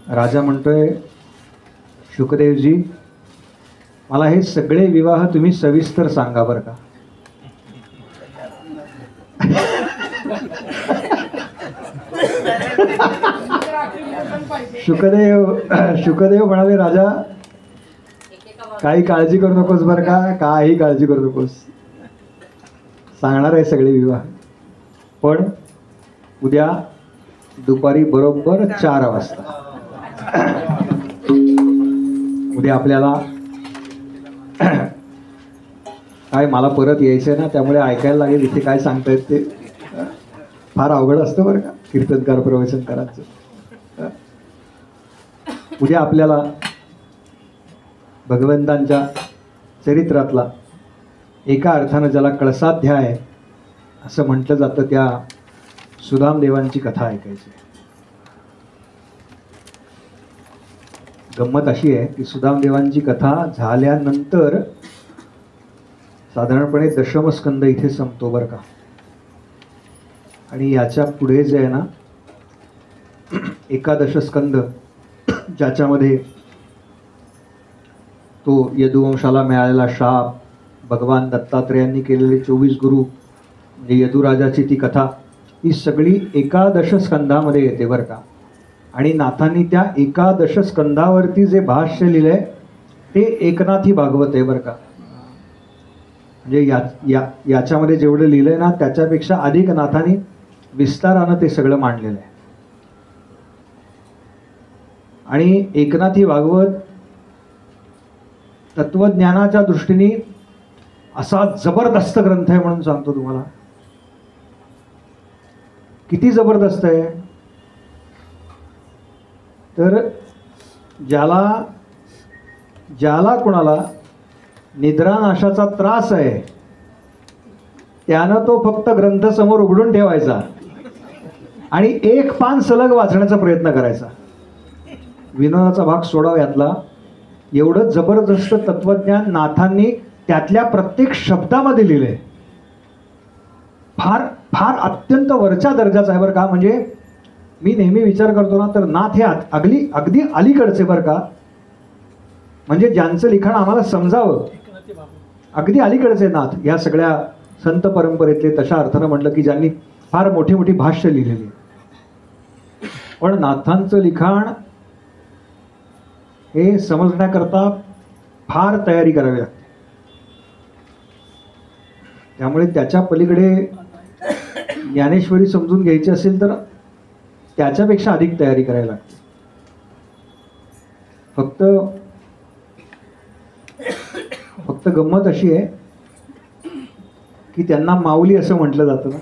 [SPEAKER 1] राजा म्हणतोय, शुकदेवजी मला हे सगळे विवाह तुम्ही सविस्तर सांगा बरं का. शुकदेव म्हणाले, राजा काही काळजी करू नकोस बरं का, काही काळजी करू नकोस, सांगणार आहे सगळे विवाह. पण उद्या दुपारी बरोबर 4 वाजता उद्या आपल्याला काय मला परत यायचं ना, त्यामुळे ऐकायला लागेल इथे काय सांगतायत ते. फार अवघड असतं बरं का कीर्तनकार प्रवचनकारांचं. उद्या आपल्याला भगवंतांच्या चरित्रातला एका अर्थानं ज्याला कळसाध्याय असं म्हटलं जातं त्या सुदामदेवांची कथा ऐकायची. गंमत अशी आहे की सुदामदेवांची कथा झाल्यानंतर साधारणपणे 10व स्कंद इथे संपतो बरं का. आणि याच्या पुढे जे आहे ना 11 स्कंद, ज्याच्यामध्ये तो यदुवंशाला मिळालेला शाप, भगवान दत्तात्रेयांनी केलेले 24 गुरु, म्हणजे यदुराजाची ती कथा, ही सगळी 11 स्कंदामध्ये येते बरं का. आणि नाथांनी त्या 11 स्कंदावरती जे भाष्य लिहिलंय ते एकनाथी भागवत आहे बरं का. म्हणजे याच्यामध्ये जेवढं लिहिलंय ना त्याच्यापेक्षा अधिक नाथांनी विस्तारानं ते सगळं मांडलेलं आहे. आणि एकनाथी भागवत तत्वज्ञानाच्या दृष्टीने असा जबरदस्त ग्रंथ आहे म्हणून सांगतो तुम्हाला. किती जबरदस्त आहे तर ज्याला कोणाला निद्रानाशाचा त्रास आहे त्यानं तो फक्त ग्रंथ समोर उघडून ठेवायचा आणि 1 पान सलग वाचण्याचा प्रयत्न करायचा. विनोदाचा भाग सोडावा यातला. एवढं जबरदस्त तत्वज्ञान नाथांनी त्यातल्या प्रत्येक शब्दामध्ये लिहिलंय. फार फार अत्यंत वरच्या दर्जाचं आहे बरं का. म्हणजे मी नेहमी विचार करतो ना तर नाथ हे अगदी अलीकडचे बरं का. म्हणजे ज्यांचं लिखाण आम्हाला समजावं अगदी अलीकडचे नाथ या सगळ्या संत परंपरेतले, तशा अर्थानं म्हटलं की ज्यांनी फार मोठी मोठी भाष्य लिहिलेली. पण नाथांचं लिखाण हे समजण्याकरता फार तयारी करावी लागते. त्यामुळे त्याच्या पलीकडे ज्ञानेश्वरी समजून घ्यायची असेल तर त्याच्यापेक्षा अधिक तयारी करायला लागते. फक्त गंमत अशी आहे की त्यांना माऊली असं म्हटलं जातं ना.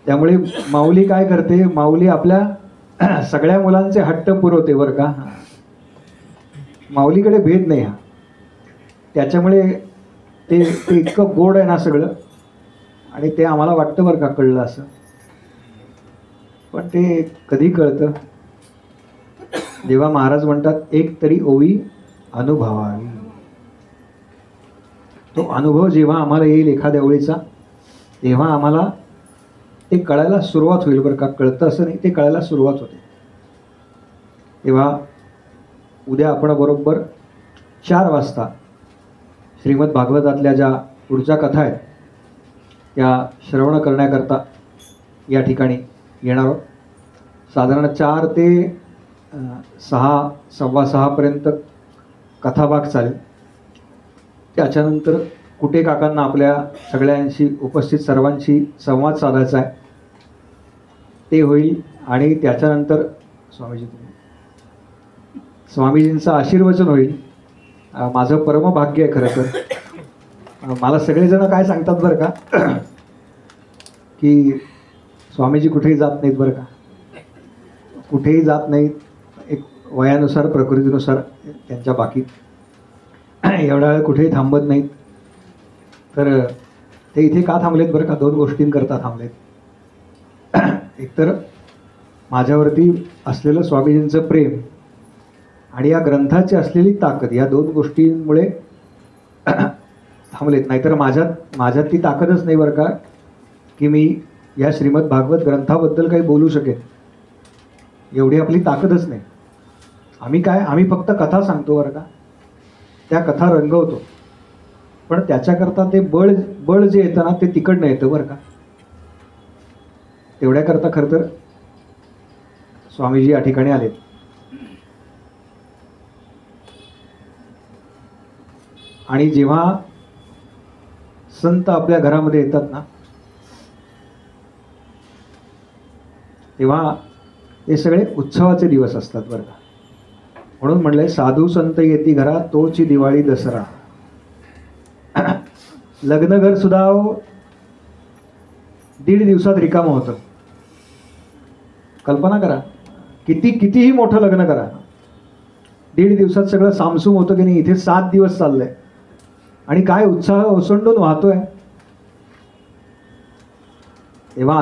[SPEAKER 1] त्यामुळे माऊली काय करते, माऊली आपल्या सगळ्या मुलांचे हट्ट पुरवते बरं का. माऊलीकडे भेद नाही हा. त्याच्यामुळे ते इतकं गोड आहे ना सगळं. आणि ते आम्हाला वाटतं बरं का कळलं असं, पण ते कधी कळतं जेव्हा महाराज म्हणतात एक तरी ओवी अनुभवावी. तो अनुभव जेव्हा आम्हाला येईल एखाद्या ओळीचा तेव्हा आम्हाला ते कळायला सुरुवात होईल बरं का. कळतं असं नाही, ते कळायला सुरुवात होते. तेव्हा उद्या आपण बरोबर 4 वाजता श्रीमद भागवतातल्या ज्या पुढच्या कथा आहेत त्या श्रवण करण्याकरता या ठिकाणी येणार आहोत. साधारण 4 ते 6, 6:15 पर्यंत कथाभाग चालेल. त्याच्यानंतर कुटे काकांना आपल्या सगळ्यांशी उपस्थित सर्वांशी संवाद साधायचा आहे, ते होईल. आणि त्याच्यानंतर स्वामीजींचं आशीर्वचन होईल. माझं परमभाग्य आहे खरं तर. मला सगळेजण काय सांगतात बरं का की स्वामीजी कुठेही जात नाहीत बरं का. कुठेही जात नाहीत. एक वयानुसार प्रकृतीनुसार त्यांच्या बाकी एवढा वेळ कुठेही थांबत नाहीत. तर ते इथे का थांबलेत बरं का, 2 गोष्टींकरता थांबलेत. एकतर माझ्यावरती असलेलं स्वामीजींचं प्रेम आणि या ग्रंथाची असलेली ताकद, या 2 गोष्टींमुळे थांबलेत. नाहीतर माझ्यात ती ताकदच नाही बरं का की मी या श्रीमद भागवत ग्रंथाबद्दल काही बोलू शकेन. एवढी आपली ताकदच नाही. आम्ही फक्त कथा सांगतो बरं का, त्या कथा रंगवतो. पण त्याच्याकरता ते बळ जे येतं ना ते तिकडनं येतं बरं का. तेवढ्याकरता खरं तर स्वामीजी या ठिकाणी आलेत. आणि जेव्हा संत आपल्या घरामध्ये येतात ना तेव्हा ते सगळे उत्सवाचे दिवस असतात बरं का. म्हणून म्हणलंय साधू संत येती घरा तोची दिवाळी दसरा. लग्नघर सुद्धा 1.5 दिवसात रिकामं होतं. कल्पना करा, कितीही मोठं लग्न करा, 1.5 दिवसात सगळं सामसूम होतं की नाही. इथे 7 दिवस चाललंय आणि काय उत्साह ओसंडून वाहतोय. तेव्हा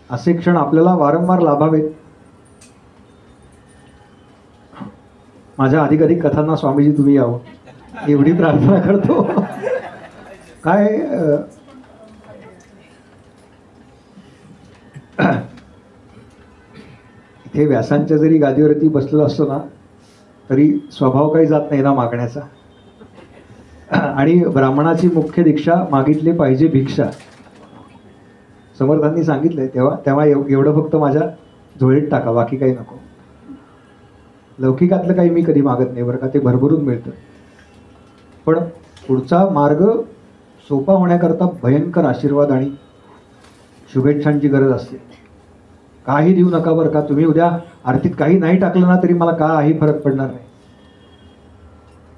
[SPEAKER 1] असे क्षण आपल्याला वारंवार लाभावेत. माझ्या अधिकाधिक कथांना स्वामीजी तुम्ही यावं एवढी प्रार्थना करतो. काय इथे व्यासांच्या जरी गादीवरती बसलेलो असतो ना तरी स्वभाव काही जात नाही ना मागण्याचा. आणि ब्राह्मणाची मुख्य दीक्षा मागितली पाहिजे भिक्षा समर्थांनी सांगितलंय. तेव्हा एवढं फक्त माझ्या झोळीत टाका, बाकी काही नको. लौकिकातलं काही मी कधी मागत नाही बरं का, ते भरभरून मिळतं. पण पुढचा मार्ग सोपा होण्याकरता भयंकर आशीर्वाद आणि शुभेच्छांची गरज असते. काही देऊ नका बरं का. तुम्ही उद्या आरतीत काही नाही टाकलं ना तरी मला काही फरक पडणार नाही.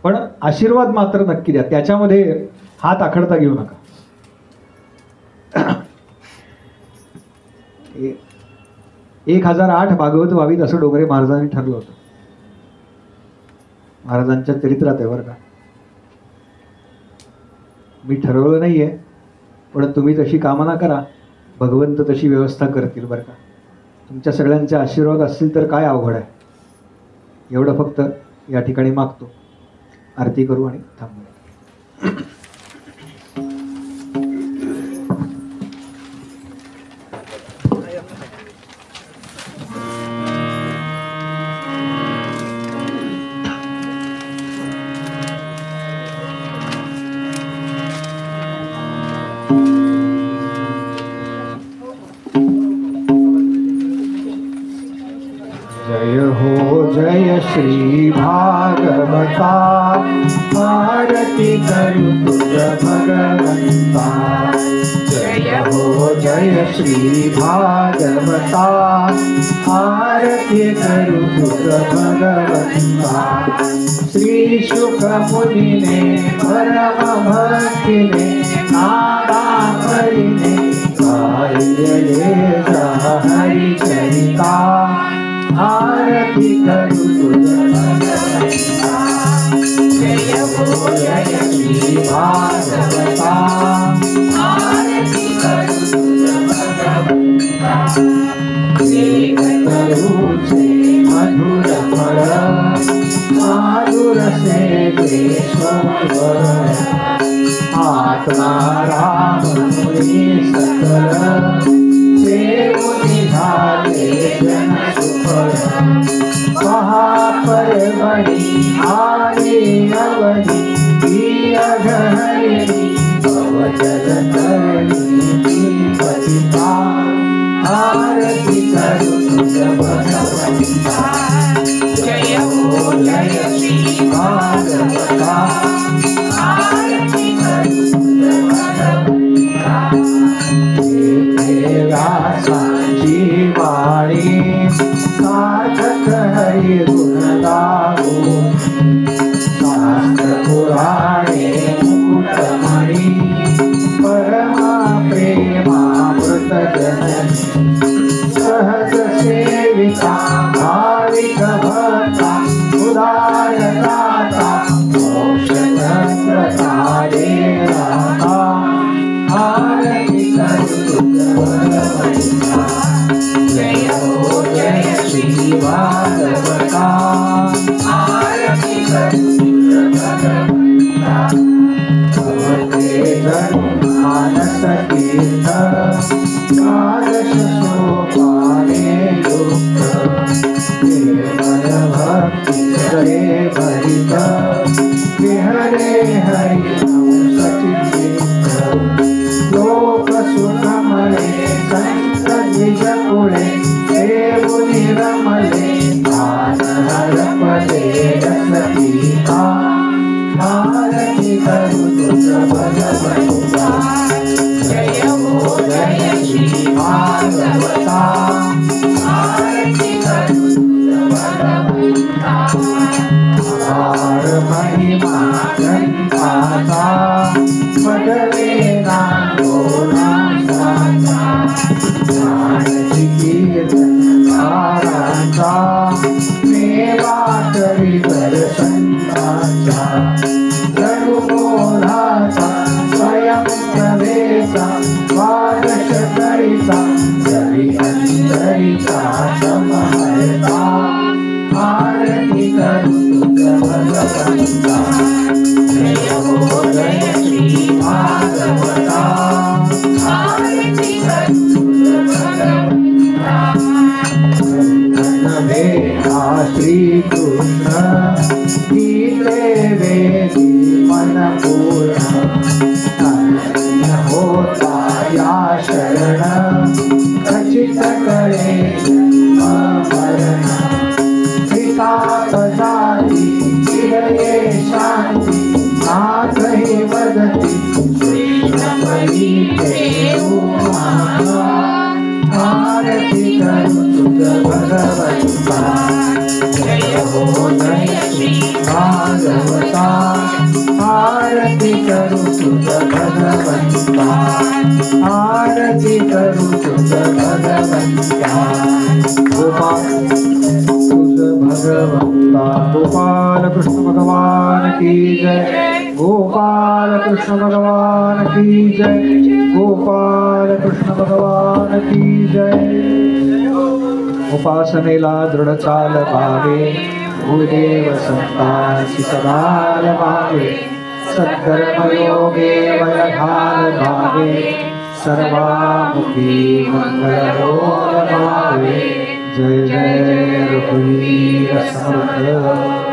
[SPEAKER 1] पण आशीर्वाद मात्र नक्की द्या. त्याच्यामध्ये हात आखडता घेऊ नका. 1008 भागवत व्हावीत असं डोंगरे महाराजांनी ठरलं होतं. महाराजांच्या चरित्रात आहे बरं का. मी ठरवलं नाहीये, पण तुम्ही तशी कामना करा, भगवंत तशी व्यवस्था करतील बरं का. तुमच्या सगळ्यांचे आशीर्वाद असतील तर काय अवघड आहे. एवढं फक्त या ठिकाणी मागतो. आरती करू आणि थांबू. जय हो जय श्री भागवता, आरती करू तुझ भगवंता. जय हो जय श्री भागवता, आरती करू तुझ भगवंता. श्री शुक मुनीने परम भक्तीने नादा करीने गायले हरि चरिता. आरती करू तुझ भगवंता. जय हो जय श्री भागवता, आरती करू तुझ भगवंता. एक तरुचे मधुर फळ, माधुर से सोवर. आत्मा राम मुनी सकल, सेवनी झाले जन सुफल. महापर्वणी आली अवनी, ही अघहरिणी भवजल तरणी पतिता. आरती करू तुझ भगवंता. जय हो जय श्री भागवता, आरती करू तुझ भगवंता. व्यासांची वाणी साधक हरी गुण गाऊ. शास्त्र पुराणे मुकुटमणी, परमा प्रेमामृत जननी. सहज सेविका भाविक भक्ता, उदार दाता मोक्ष तंत्र कार्ये राता. आरती करू तुझ भगवंता. जय हो जय श्री भागवता, आरती करू तुझ भगवंता. मानस तीर्थ द्वादश सोपाने युक्त निर्मल भक्ति करे भरित विहरे हरि सचित लोक सुखमले संत द्विज कुळे देवुनि रमले हर पदे रसतीता भारती करु तुझ भगवंता जय हो जय श्री भागवता भारती करु तुझ भगवंता अपार महिमा ग्रंथाचा पदवे नामोनाचा ज्ञानची कीर्तन सारांचा मेवा करी दर्शनाचा जनुबोधाचा स्वयं प्रवेशा द्वादश करिता जरी अंतरिता समहर्ता भारती करु तुझ भगवंता जय हो जय श्री भागवता भारती करु तुझ भगवंता वेदा श्री कृष्ण गीते वेदी मन पूर्ण अनन्य होता या शरण खचित करे जन्म मरण पिता जाती चिरये शांति नाथ ही वदति कृष्णपरीते भारती करु तुझ भगवंता जय हो जय श्री भागवता भारती करु तुझ भगवंता भारती करु तुझ भगवंता गोपाल तुझ भगवंता गोपाल कृष्ण भगवान की जय गोपाल कृष्ण भगवान की जय गोपाल कृष्ण भगवान की जय उपासनेला दृढ चाल भावे गुरुदेव संतांसी सदा भावे सद्धर्मयोगे वयघाल भावे सर्वामुखी मंगलरोग भावे जय जय रघुवीर समर्थ